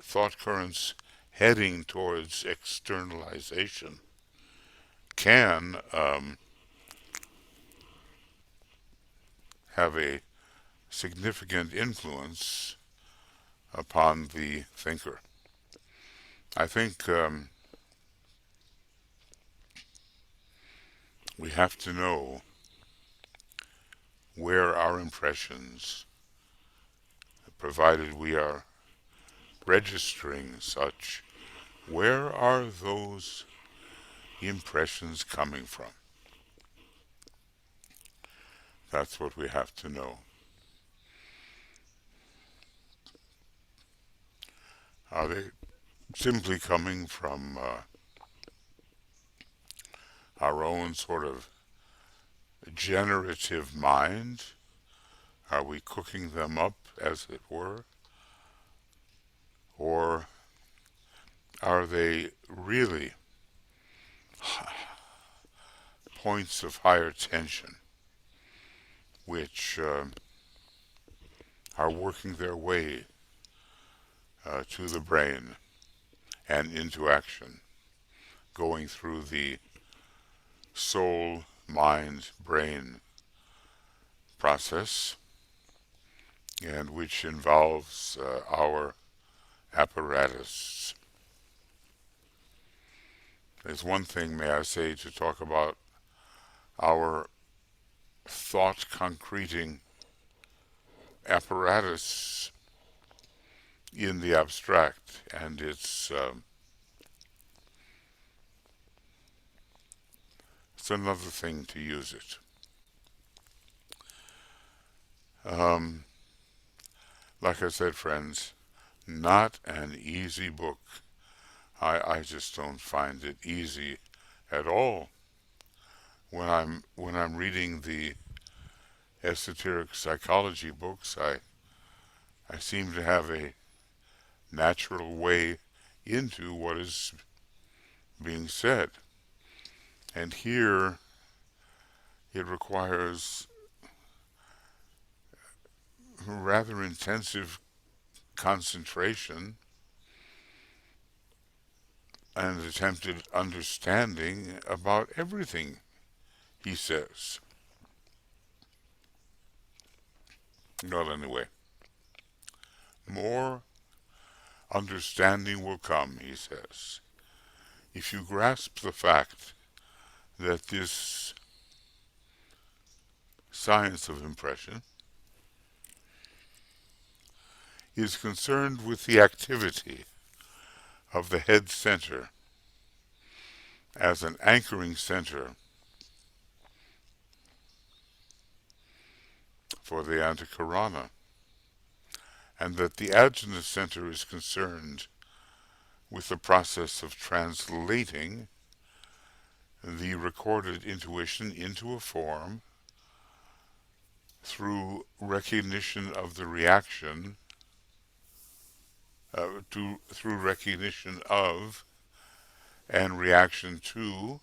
thought currents heading towards externalization can have a significant influence upon the thinker. I think we have to know where our impressions, provided we are registering such, where are those impressions coming from? That's what we have to know. Are they simply coming from our own sort of generative mind? Are we cooking them up, as it were? Or are they really points of higher tension which are working their way to the brain and into action, going through the soul, mind, brain process, and which involves our apparatus? There's one thing, may I say, to talk about our thought concreting apparatus in the abstract, and it's another thing to use it. Like I said, friends, not an easy book. I just don't find it easy at all when I'm reading the esoteric psychology books. I seem to have a natural way into what is being said. And here it requires rather intensive concentration and attempted understanding about everything he says. Well, anyway, more understanding will come, he says, if you grasp the fact that this science of impression is concerned with the activity of the head center as an anchoring center for the antahkarana, and that the Ajna center is concerned with the process of translating the recorded intuition into a form through recognition of the reaction, through recognition of and reaction to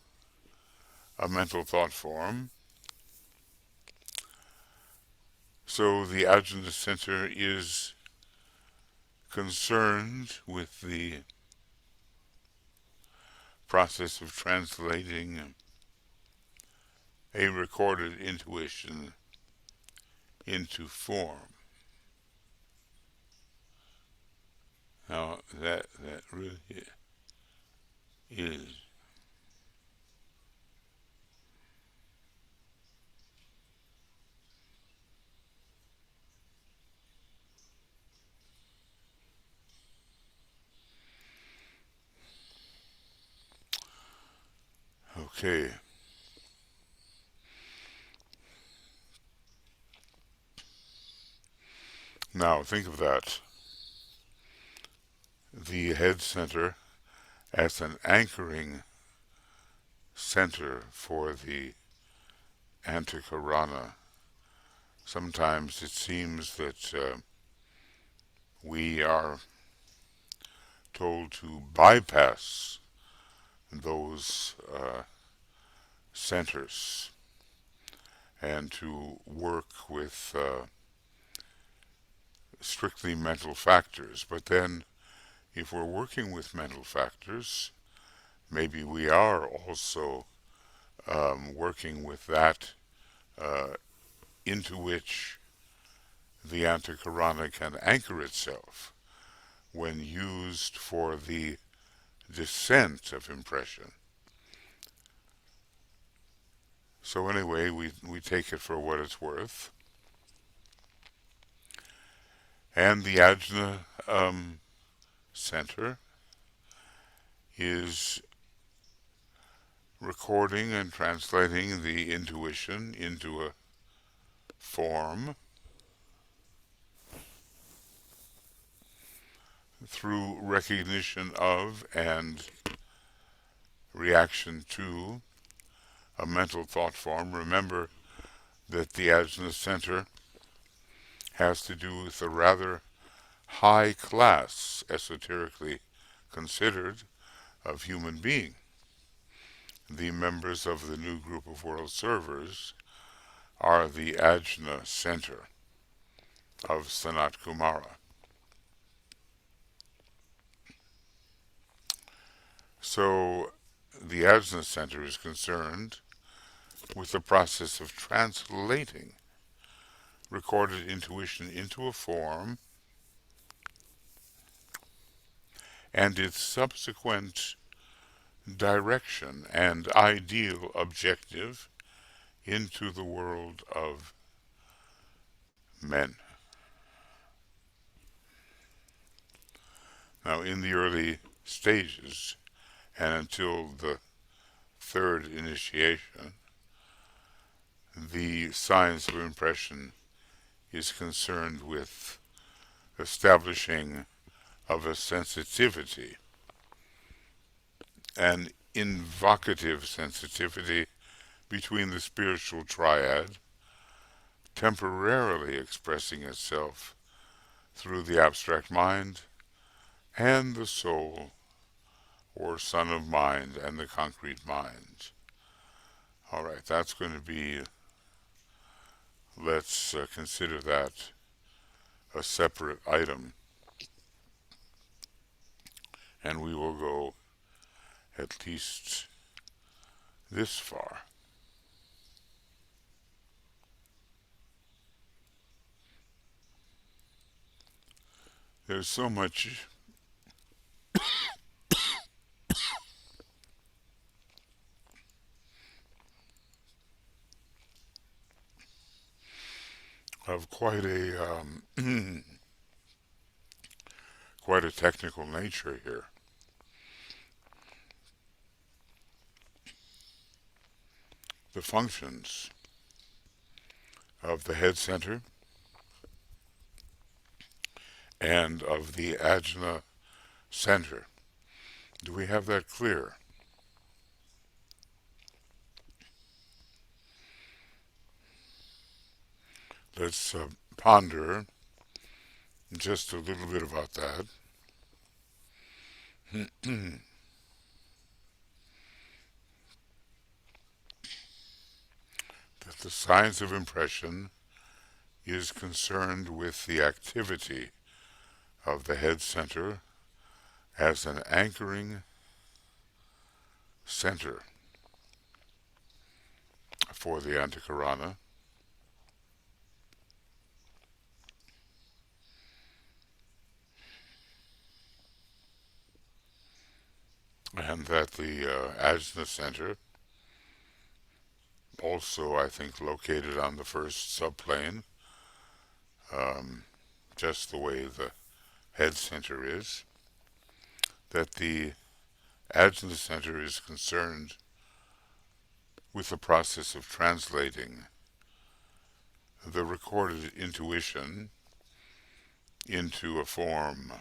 a mental thought form. So the Ajna center is concerned with the process of translating a recorded intuition into form. Now that really is okay. Now think of that. The head center as an anchoring center for the antahkarana. Sometimes it seems that we are told to bypass those centers and to work with strictly mental factors. But then, if we're working with mental factors, maybe we are also working with that uh, into which the antahkarana can anchor itself when used for the descent of impression. So anyway, we take it for what it's worth. And the Ajna center is recording and translating the intuition into a form through recognition of and reaction to a mental thought form. Remember that the Ajna center has to do with a rather high class, esoterically considered, of human being. The members of the new group of world servers are the Ajna center of Sanat Kumara. So the Ajna center is concerned with the process of translating recorded intuition into a form and its subsequent direction and ideal objective into the world of men. Now, in the early stages and until the third initiation, the science of impression is concerned with establishing of a sensitivity, an invocative sensitivity between the spiritual triad, temporarily expressing itself through the abstract mind, and the soul, or son of mind, and the concrete mind. All right, that's going to be, let's consider that a separate item, and we will go at least this far. There's so much of quite a technical nature here. The functions of the head center and of the Ajna center. Do we have that clear? Let's ponder just a little bit about that. That the science of impression is concerned with the activity of the head center as an anchoring center for the antahkarana, and that the Ajna center, also I think located on the first subplane, um, just the way the head center is, that the Ajna center is concerned with the process of translating the recorded intuition into a form.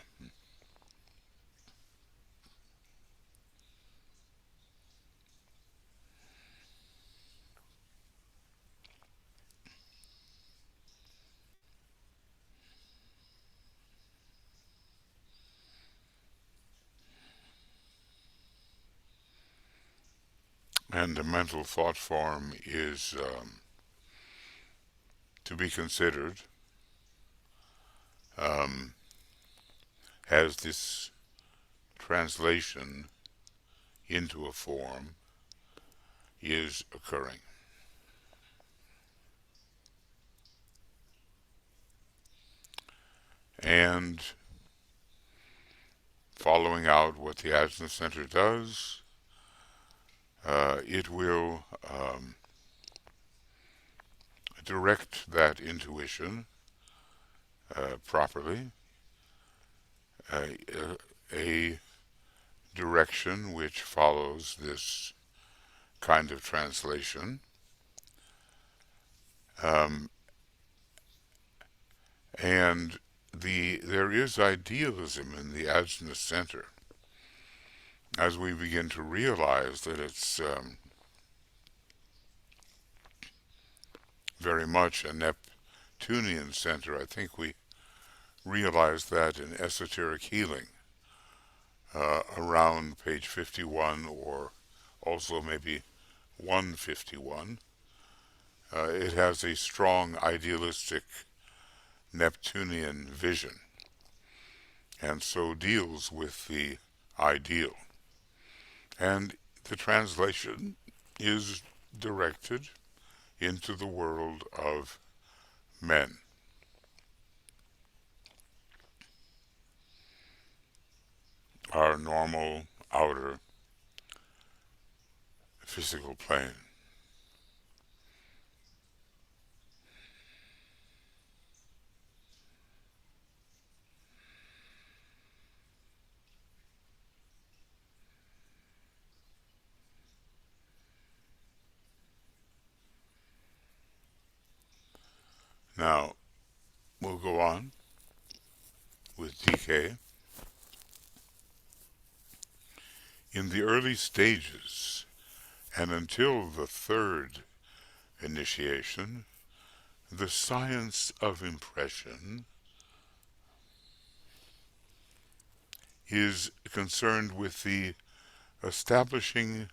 And a mental thought form is to be considered um, as this translation into a form is occurring. And following out what the Ajna Center does, it will direct that intuition properly, uh, a direction which follows this kind of translation. Um, and there is idealism in the Ajna Center as we begin to realize that it's very much a Neptunian center. I think we realized that in esoteric healing around page 51 or also maybe 151. It has a strong idealistic Neptunian vision and so deals with the ideal. And the translation is directed into the world of men. Our normal outer physical plane. Now, we'll go on with DK. In the early stages, and until the third initiation, the science of impression is concerned with the establishing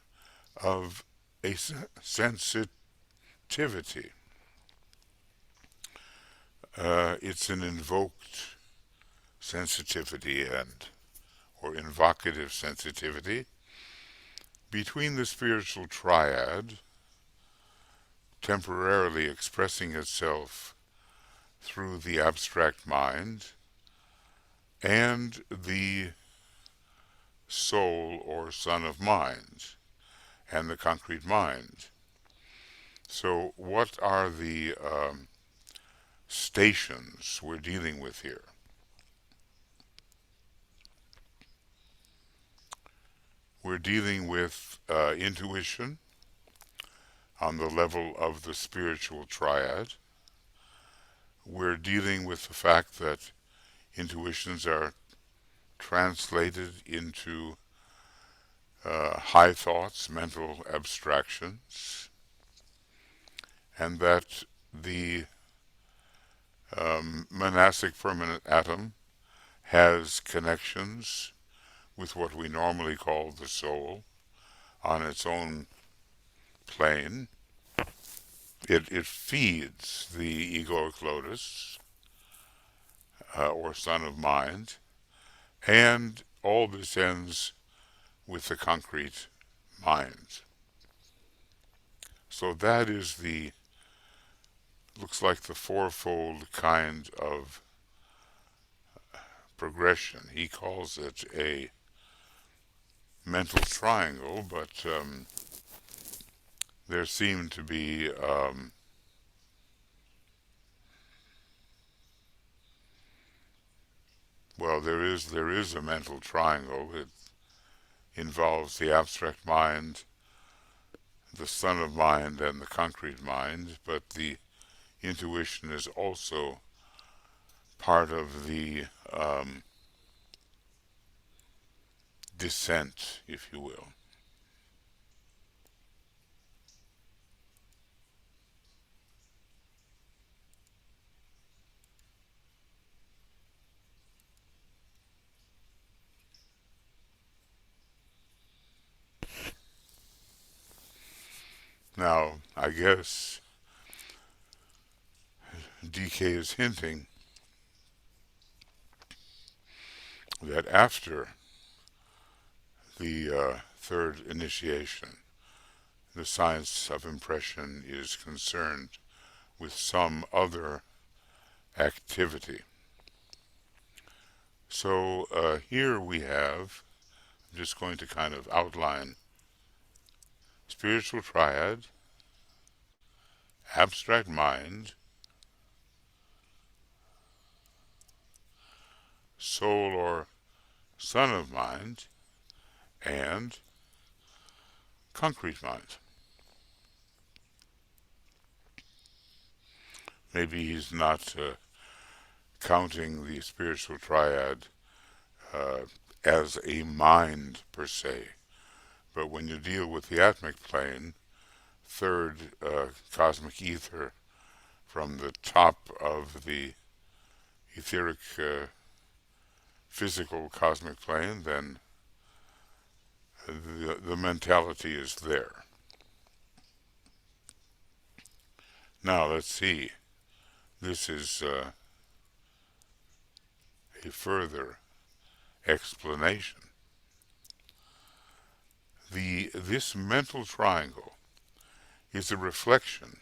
of a sensitivity. It's an invoked sensitivity and or invocative sensitivity between the spiritual triad, temporarily expressing itself through the abstract mind, and the soul or son of mind, and the concrete mind. So what are the stations we're dealing with here? We're dealing with intuition on the level of the spiritual triad. We're dealing with the fact that intuitions are translated into high thoughts, mental abstractions, and that the monastic permanent atom has connections with what we normally call the soul on its own plane. It feeds the egoic lotus, or son of mind, and all this ends with the concrete mind. So that is the, looks like the fourfold kind of progression. He calls it a mental triangle, but there seem to be well, there is a mental triangle. It involves the abstract mind, the son of mind, and the concrete mind, but the intuition is also part of the descent, if you will. Now, I guess DK is hinting that after the third initiation, the science of impression is concerned with some other activity. So here we have, I'm just going to kind of outline spiritual triad, abstract mind, soul or son of mind, and concrete mind. Maybe he's not counting the spiritual triad uh, as a mind per se, but when you deal with the atmic plane, third cosmic ether from the top of the etheric physical cosmic plane, then the mentality is there. Now let's see. This is a further explanation. This mental triangle is a reflection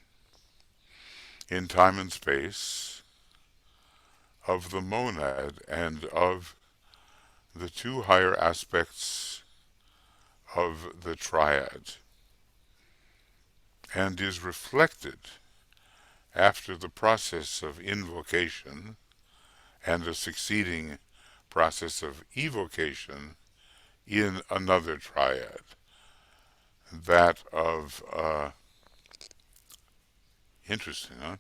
in time and space of the monad and of the two higher aspects of the triad, and is reflected after the process of invocation and a succeeding process of evocation in another triad, that of, interesting, huh?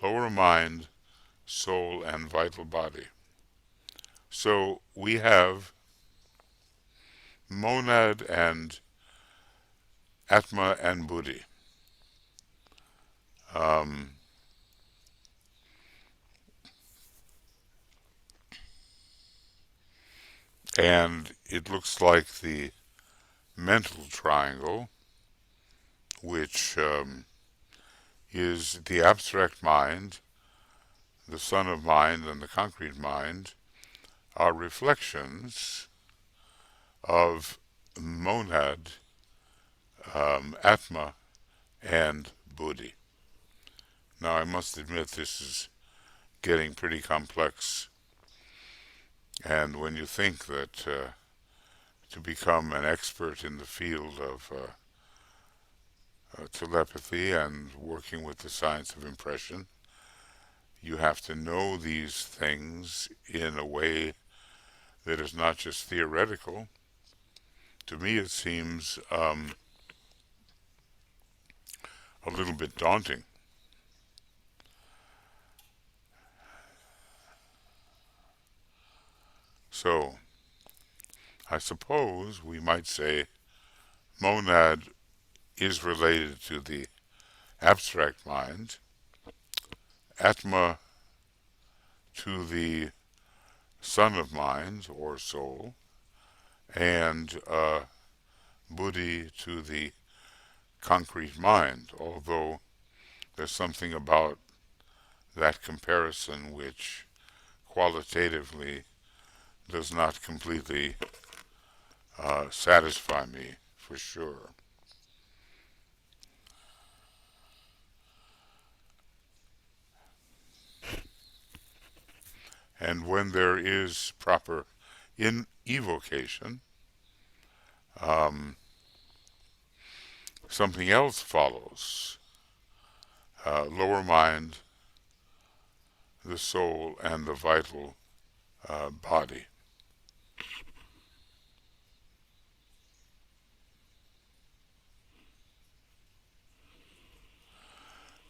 Lower mind, soul, and vital body. So we have monad and atma and buddhi. Um, and it looks like the mental triangle, which is the abstract mind, the son of mind, and the concrete mind, are reflections of monad, atma, and buddhi. Now, I must admit this is getting pretty complex. And when you think that to become an expert in the field of telepathy and working with the science of impression, you have to know these things in a way that is not just theoretical. To me, it seems a little bit daunting. So, I suppose we might say monad is related to the abstract mind, Atma to the son of mind or soul, and Buddhi to the concrete mind, although there's something about that comparison which qualitatively does not completely satisfy me, for sure. And when there is proper in evocation, um, something else follows. Lower mind, the soul, and the vital body.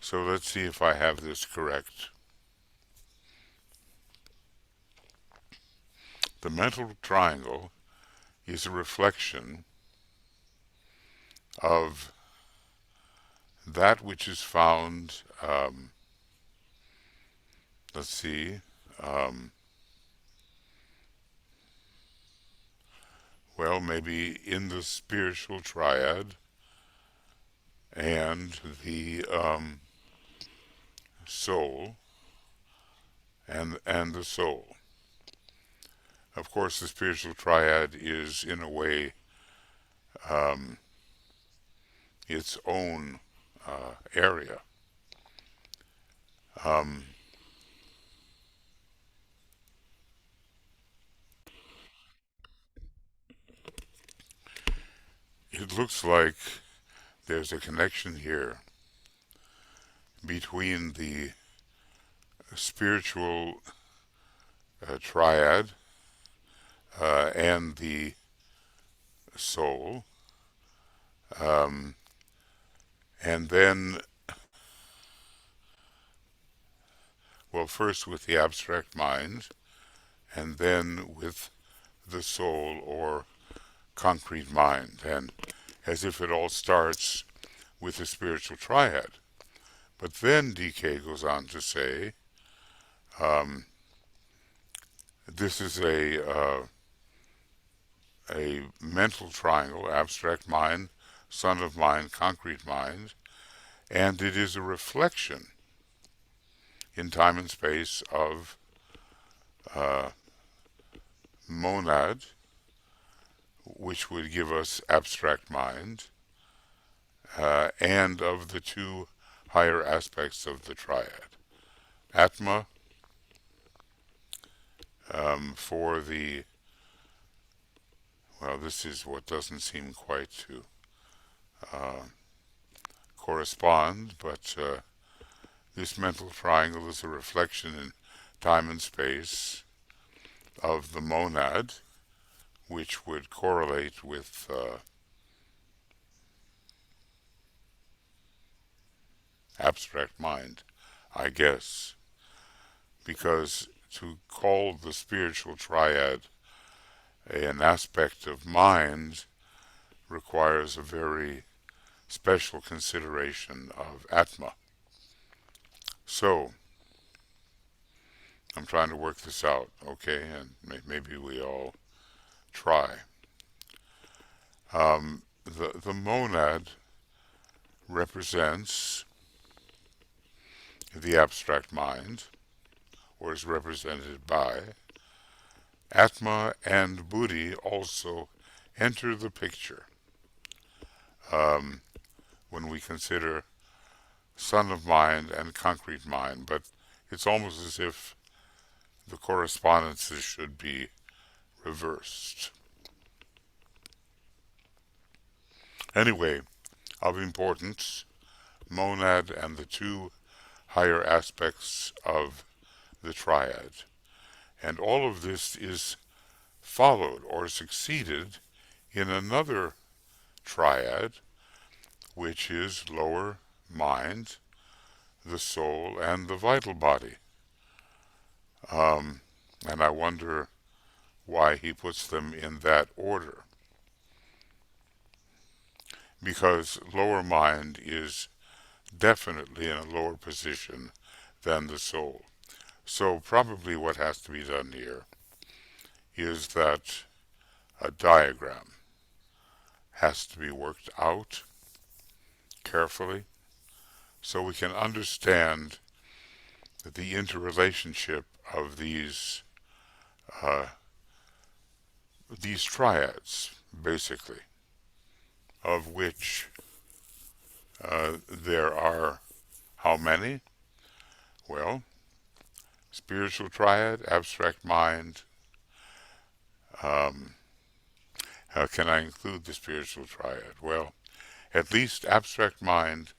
So let's see if I have this correct. The mental triangle is a reflection of that which is found, let's see, um, well, maybe in the spiritual triad and the soul and the soul. Of course, the spiritual triad is, in a way, um, its own area. Um, it looks like there's a connection here between the spiritual triad and the soul, um, and then, well, first with the abstract mind, and then with the soul or concrete mind, and as if it all starts with the spiritual triad. But then DK goes on to say, um, this is a mental triangle, abstract mind, son of mind, concrete mind, and it is a reflection in time and space of uh, monad, which would give us abstract mind, and of the two higher aspects of the triad. Atma for the, well, this is what doesn't seem quite to uh, correspond, but this mental triangle is a reflection in time and space of the monad, which would correlate with abstract mind, I guess, because to call the spiritual triad an aspect of mind requires a very special consideration of Atma. So, I'm trying to work this out, okay, and maybe we all try. The monad represents the abstract mind, or is represented by. Atma and Buddhi also enter the picture um, when we consider son of mind and concrete mind, but it's almost as if the correspondences should be reversed. Anyway, of importance, monad and the two higher aspects of the triad. And all of this is followed or succeeded in another triad, which is lower mind, the soul, and the vital body. And I wonder why he puts them in that order. Because lower mind is definitely in a lower position than the soul. So probably what has to be done here is that a diagram has to be worked out carefully so we can understand the interrelationship of these triads, basically, of which there are how many? Well, spiritual triad, abstract mind. How can I include the spiritual triad? Well, at least abstract mind,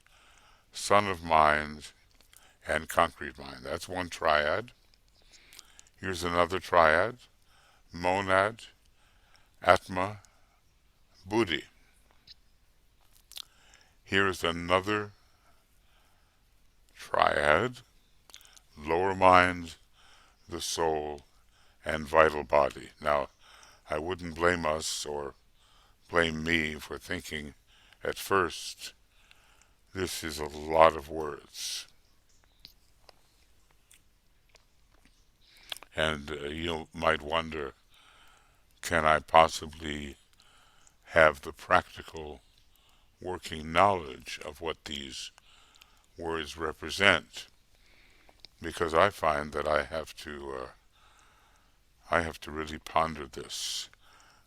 son of mind, and concrete mind. That's one triad. Here's another triad, monad, atma, buddhi. Here's another triad, lower mind, the soul, and vital body. Now, I wouldn't blame us or blame me for thinking at first this is a lot of words. And you might wonder, can I possibly have the practical working knowledge of what these words represent? Because I find that I have to really ponder this.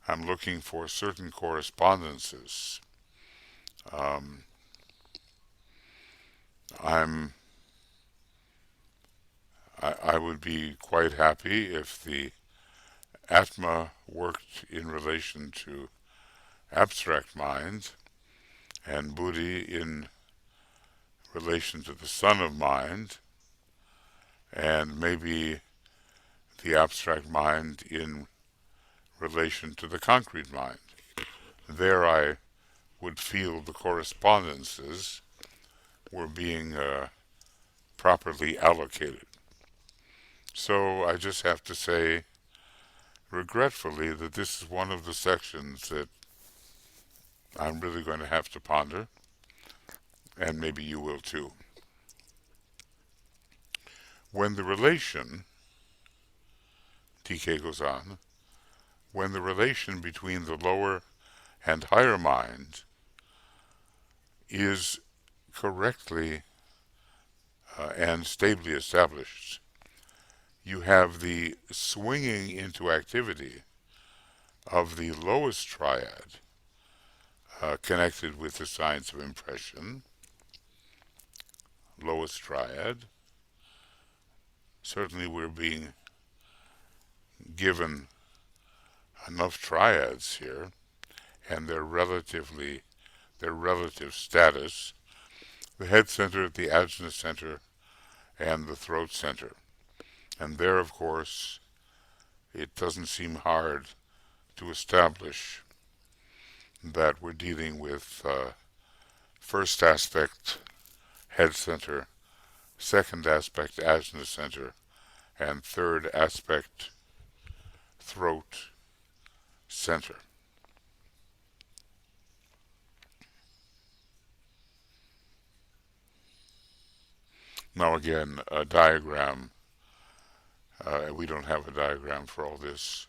I'm looking for certain correspondences. Um, I would be quite happy if the Atma worked in relation to abstract mind and Buddhi in relation to the son of mind, and maybe the abstract mind in relation to the concrete mind. There I would feel the correspondences were being properly allocated. So I just have to say, regretfully, that this is one of the sections that I'm really going to have to ponder, and maybe you will too. When the relation, TK goes on, when the relation between the lower and higher mind is correctly and stably established, you have the swinging into activity of the lowest triad connected with the science of impression, lowest triad. Certainly we're being given enough triads here, and their relative status, the head center, the Ajna center, and the throat center. And there, of course, it doesn't seem hard to establish that we're dealing with first aspect, head center, second aspect, Ajna center, and third aspect, throat center. Now again, a diagram, we don't have a diagram for all this,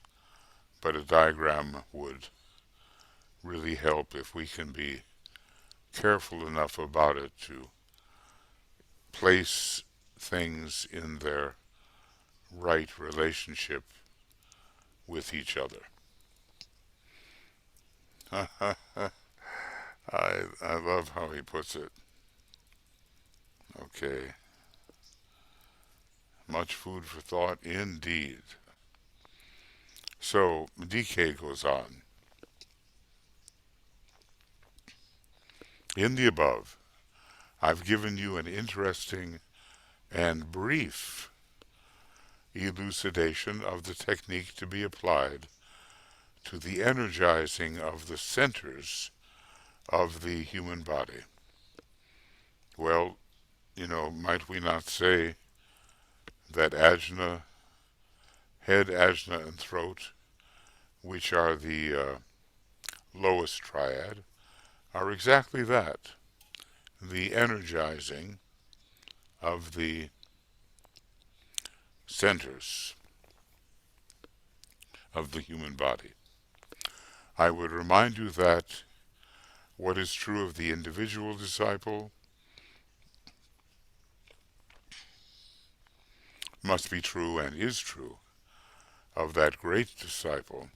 but a diagram would really help if we can be careful enough about it to place things in their right relationship with each other. I love how he puts it. Okay. Much food for thought indeed. So DK goes on. In the above, I've given you an interesting and brief elucidation of the technique to be applied to the energizing of the centers of the human body. Well, might we not say that Ajna, head, Ajna, and throat, which are the lowest triad, are exactly that, the energizing of the centers of the human body. I would remind you that what is true of the individual disciple must be true and is true of that great disciple,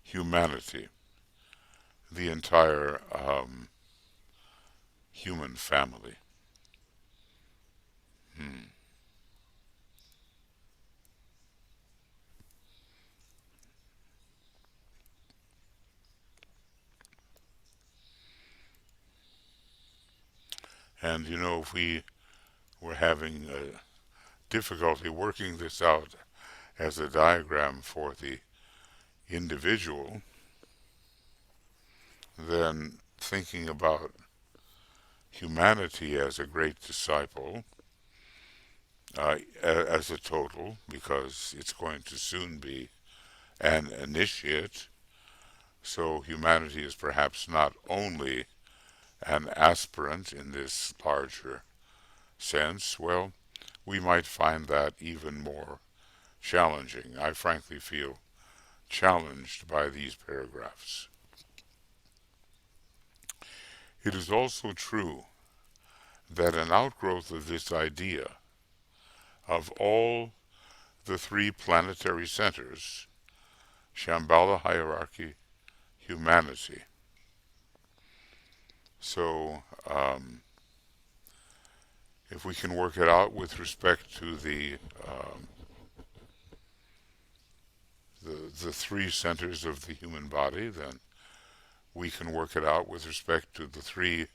humanity, the entire human family. Hmm. And if we were having difficulty working this out as a diagram for the individual, then thinking about humanity as a great disciple, as a total, because it's going to soon be an initiate, so humanity is perhaps not only an aspirant in this larger sense. Well, we might find that even more challenging. I frankly feel challenged by these paragraphs. It is also true that an outgrowth of this idea of all the three planetary centers, Shambhala hierarchy, humanity. So, if we can work it out with respect to the three centers of the human body, then we can work it out with respect to the three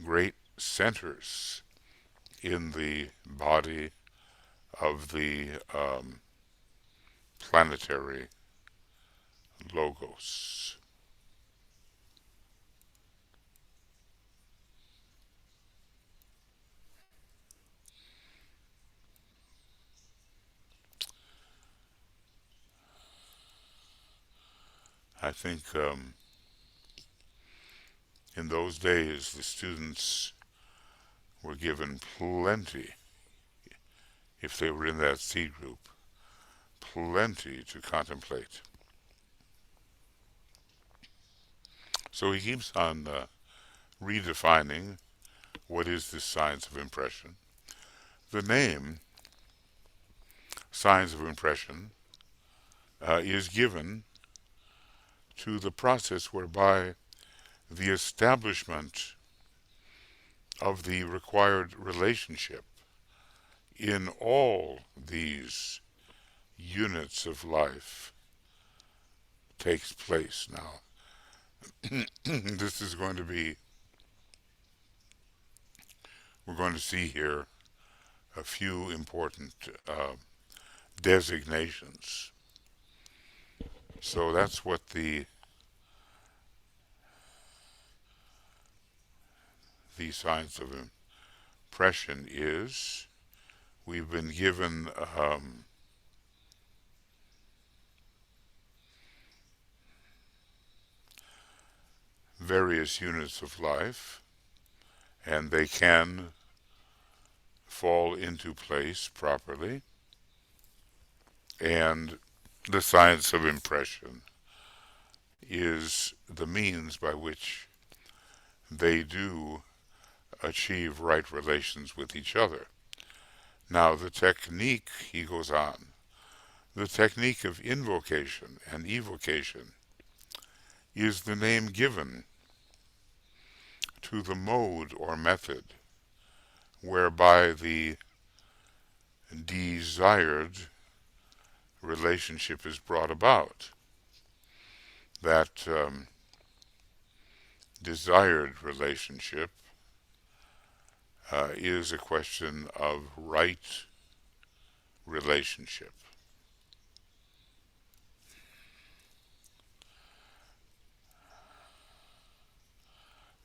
great centers in the body of the planetary logos. I think in those days the students were given plenty, if they were in that C group, plenty to contemplate. So he keeps on redefining what is this science of impression. The name, science of impression, is given to the process whereby the establishment of the required relationship in all these units of life takes place. Now, this is going to be, we're going to see here a few important designations. So that's what the science of impression is. We've been given various units of life, and they can fall into place properly. And the science of impression is the means by which they do achieve right relations with each other. Now, the technique, he goes on, the technique of invocation and evocation is the name given to the mode or method whereby the desired relationship is brought about. That desired relationship is a question of right relationship.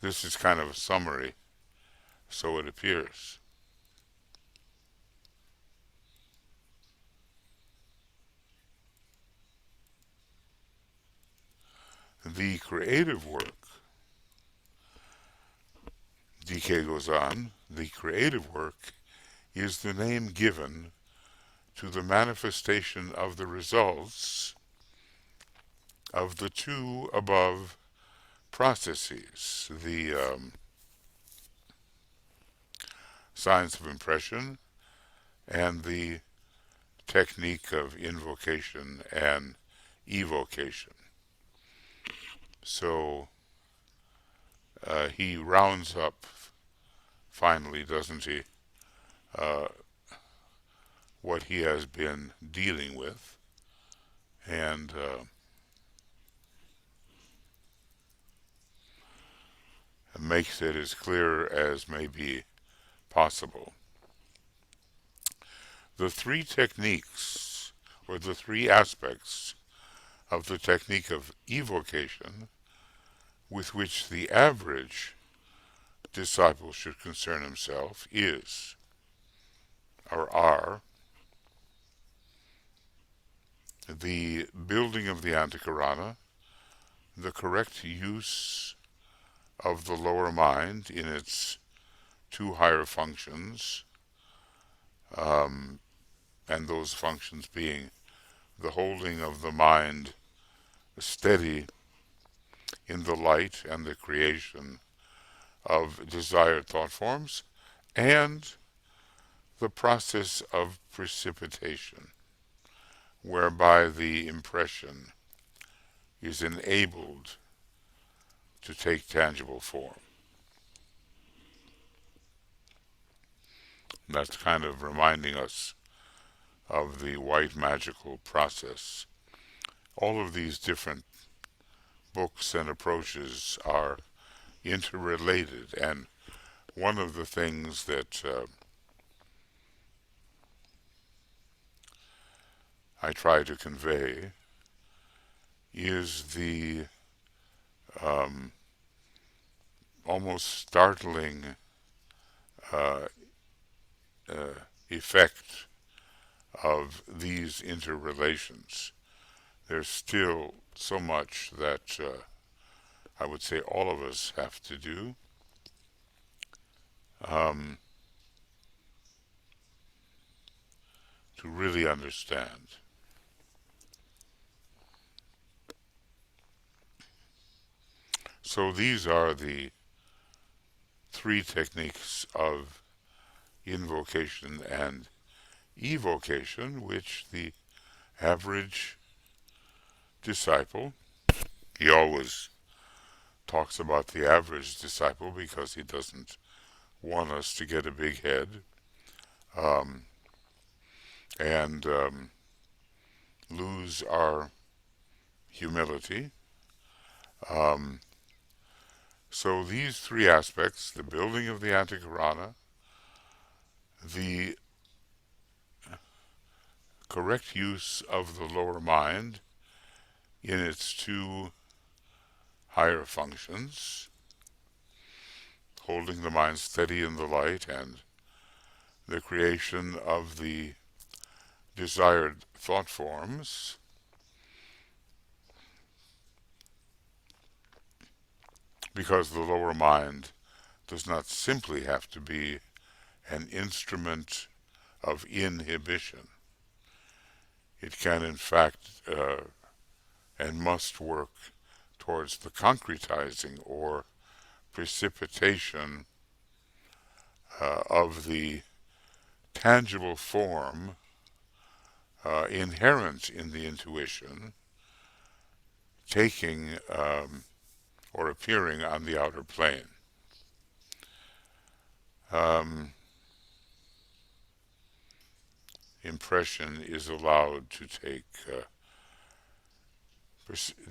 This is kind of a summary, so it appears. The creative work, DK goes on, the creative work is the name given to the manifestation of the results of the two above processes, the science of impression and the technique of invocation and evocation. So he rounds up, finally, doesn't he, uh, what he has been dealing with, and makes it as clear as may be possible. The three techniques, or the three aspects of the technique of evocation with which the average disciple should concern himself is, or are, the building of the antahkarana, the correct use of the lower mind in its two higher functions, and those functions being the holding of the mind steady in the light and the creation of desired thought forms, and the process of precipitation, whereby the impression is enabled to take tangible form. That's kind of reminding us of the white magical process. All of these different books and approaches are interrelated, and one of the things that I try to convey is the almost startling uh, effect of these interrelations. There's still so much that I would say all of us have to do. Um, to really understand. So these are the three techniques of invocation and evocation, which the average disciple, he always talks about the average disciple because he doesn't want us to get a big head, um, and lose our humility. Um, so these three aspects, the building of the antahkarana, the correct use of the lower mind in its two higher functions, holding the mind steady in the light, and the creation of the desired thought forms, because the lower mind does not simply have to be an instrument of inhibition. It can, in fact, and must work towards the concretizing or precipitation of the tangible form inherent in the intuition, taking or appearing on the outer plane. Um, impression is allowed to take,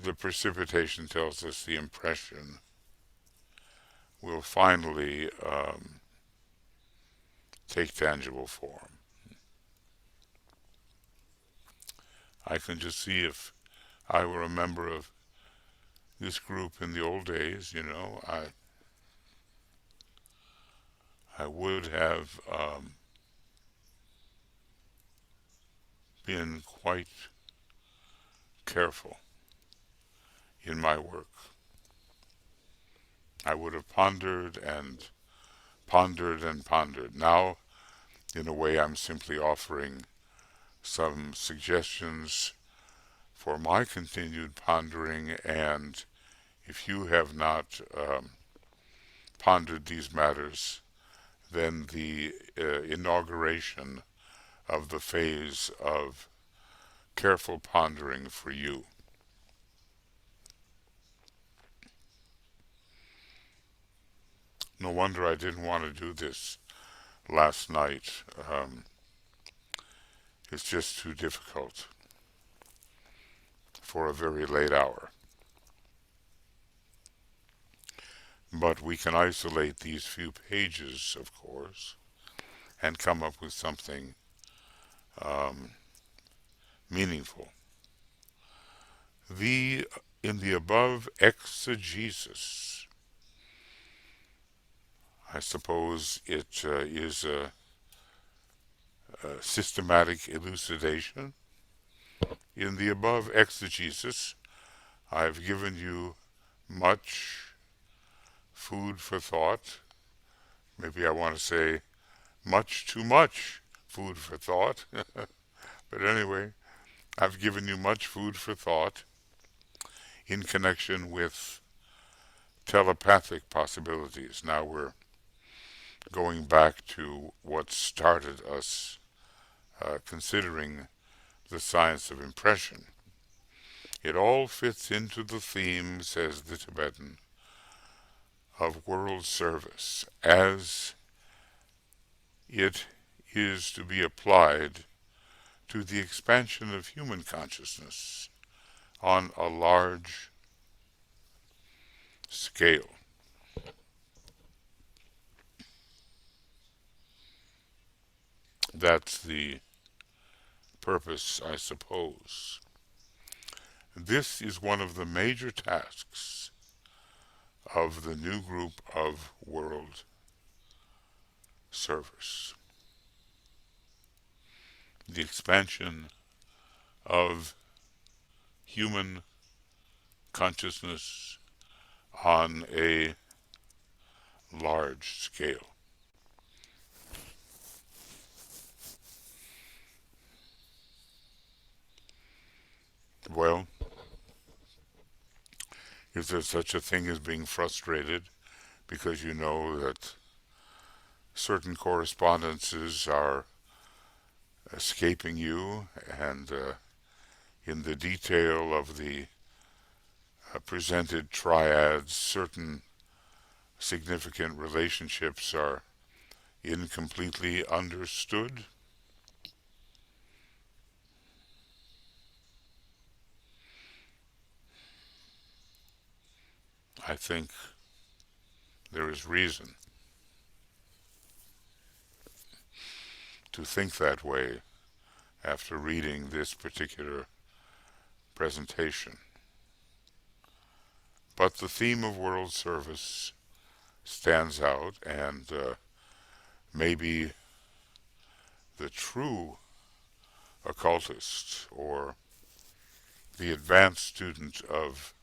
the precipitation tells us the impression will finally take tangible form. I can just see if I were a member of this group in the old days, I would have been quite careful in my work. I would have pondered and pondered and pondered. Now, in a way, I'm simply offering some suggestions for my continued pondering, and if you have not pondered these matters, then the inauguration of the phase of careful pondering for you. No wonder I didn't want to do this last night. It's just too difficult for a very late hour. But we can isolate these few pages, of course, and come up with something meaningful. In the above exegesis, I suppose it is a systematic elucidation. In the above exegesis, I've given you much food for thought. Maybe I want to say much too much food for thought. But anyway, I've given you much food for thought in connection with telepathic possibilities. Now we're going back to what started us considering the science of impression. It all fits into the theme, says the Tibetan, of world service as it is to be applied to the expansion of human consciousness on a large scale. That's the purpose, I suppose. This is one of the major tasks of the new group of world servers. The expansion of human consciousness on a large scale. Well, is there such a thing as being frustrated because you know that certain correspondences are escaping you, and in the detail of the presented triads, certain significant relationships are incompletely understood? I think there is reason to think that way after reading this particular presentation. But the theme of world service stands out, and maybe the true occultist or the advanced student of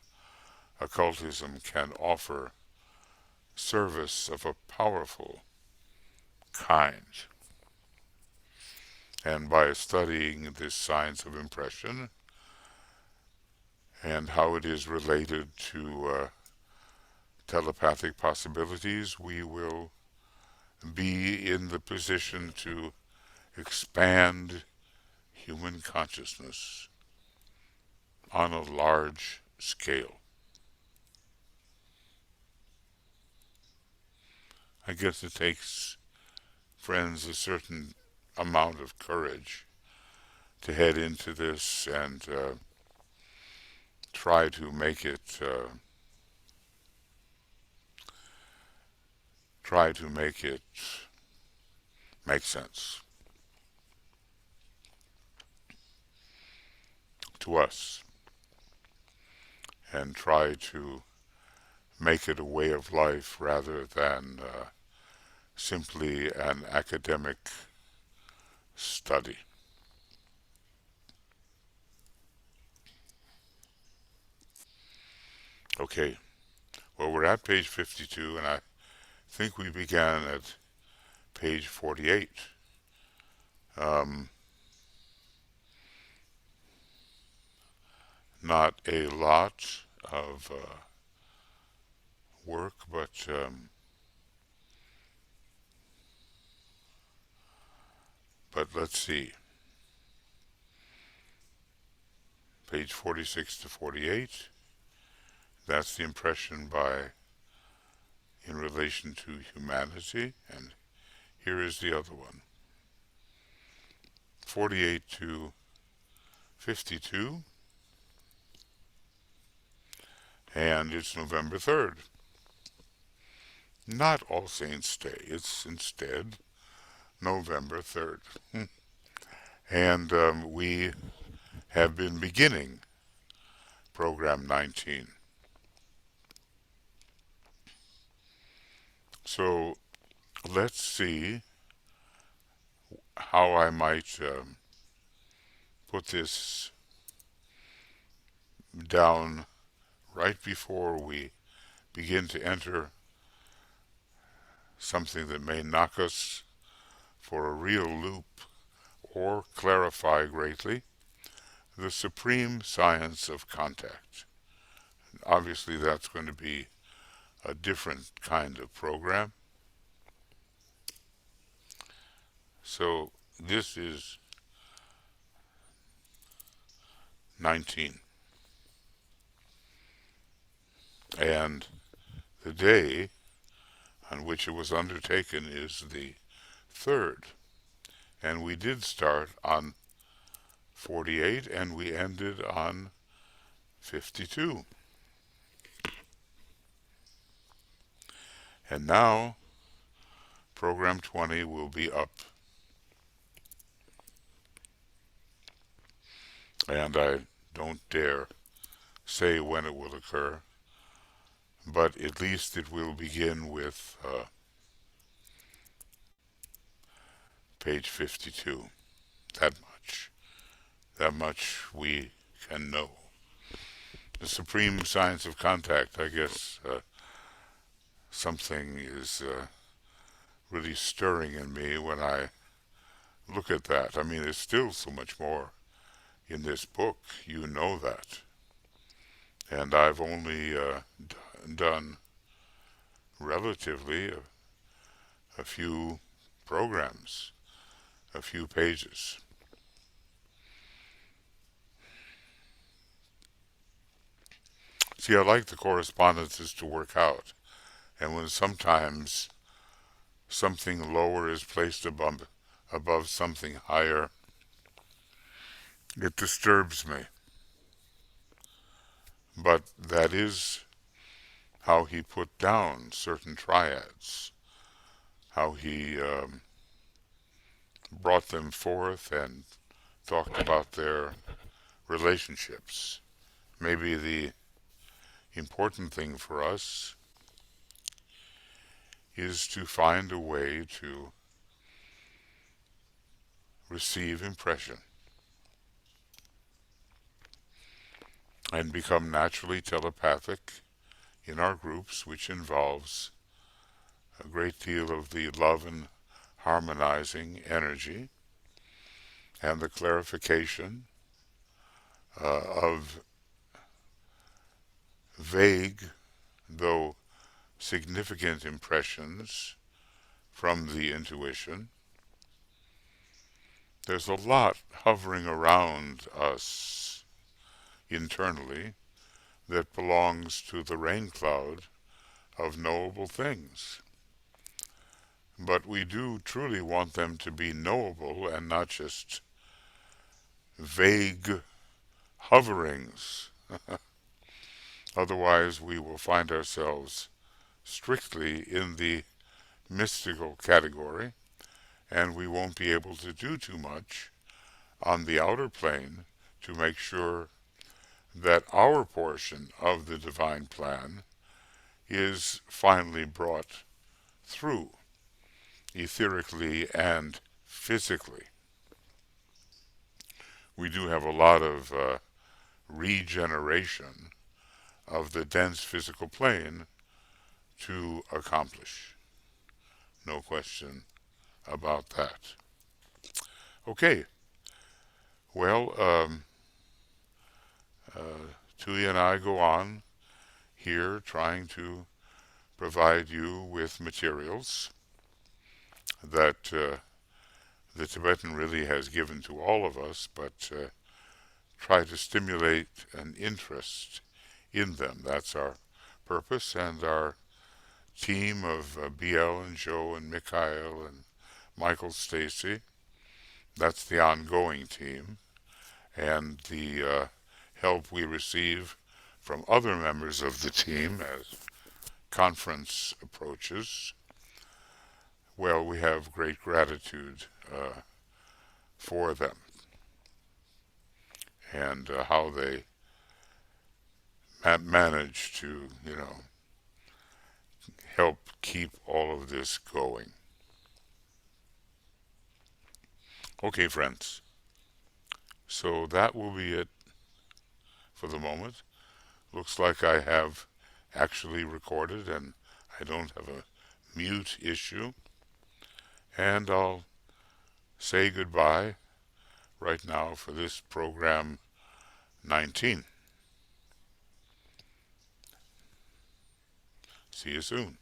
occultism can offer service of a powerful kind. And by studying this science of impression and how it is related to telepathic possibilities, we will be in the position to expand human consciousness on a large scale. I guess it takes, friends, a certain amount of courage to head into this and try to make it make sense to us, and try to make it a way of life rather than simply an academic study. Okay, well, we're at page 52, and I think we began at page 48. Not a lot of work, but let's see. Page 46 to 48. That's the impression in relation to humanity, and here is the other one. 48 to 52, and it's November 3rd. Not All Saints' Day, it's instead November 3rd. And we have been beginning program 19. So let's see how I might put this down right before we begin to enter something that may knock us for a real loop or clarify greatly the supreme science of contact. Obviously, that's going to be a different kind of program. So this is 19. And the day on which it was undertaken is the 3rd. And we did start on 48 and we ended on 52. And now program 20 will be up. And I don't dare say when it will occur, but at least it will begin with page 52. That much we can know. The supreme science of contact, I guess something is really stirring in me when I look at that. I mean, there's still so much more in this book, you know that. And I've only done relatively a few programs, a few pages. See, I like the correspondences to work out, and when sometimes something lower is placed above something higher, it disturbs me. But that is how he put down certain triads, how he brought them forth and talked about their relationships. Maybe the important thing for us is to find a way to receive impression and become naturally telepathic in our groups, which involves a great deal of the love and harmonizing energy and the clarification of vague, though significant impressions from the intuition. There's a lot hovering around us internally that belongs to the rain cloud of knowable things. But we do truly want them to be knowable and not just vague hoverings. Otherwise, we will find ourselves strictly in the mystical category, and we won't be able to do too much on the outer plane to make sure that our portion of the divine plan is finally brought through, etherically and physically. We do have a lot of regeneration of the dense physical plane to accomplish. No question about that. Okay, well, Tui and I go on here trying to provide you with materials that the Tibetan really has given to all of us, but try to stimulate an interest in them. That's our purpose, and our team of BL and Joe and Mikhail and Michael Stacy, that's the ongoing team, and the help we receive from other members of the team as conference approaches. Well, we have great gratitude for them and how they manage to, help keep all of this going. Okay, friends. So that will be it for the moment. Looks like I have actually recorded and I don't have a mute issue. And I'll say goodbye right now for this program 19. See you soon.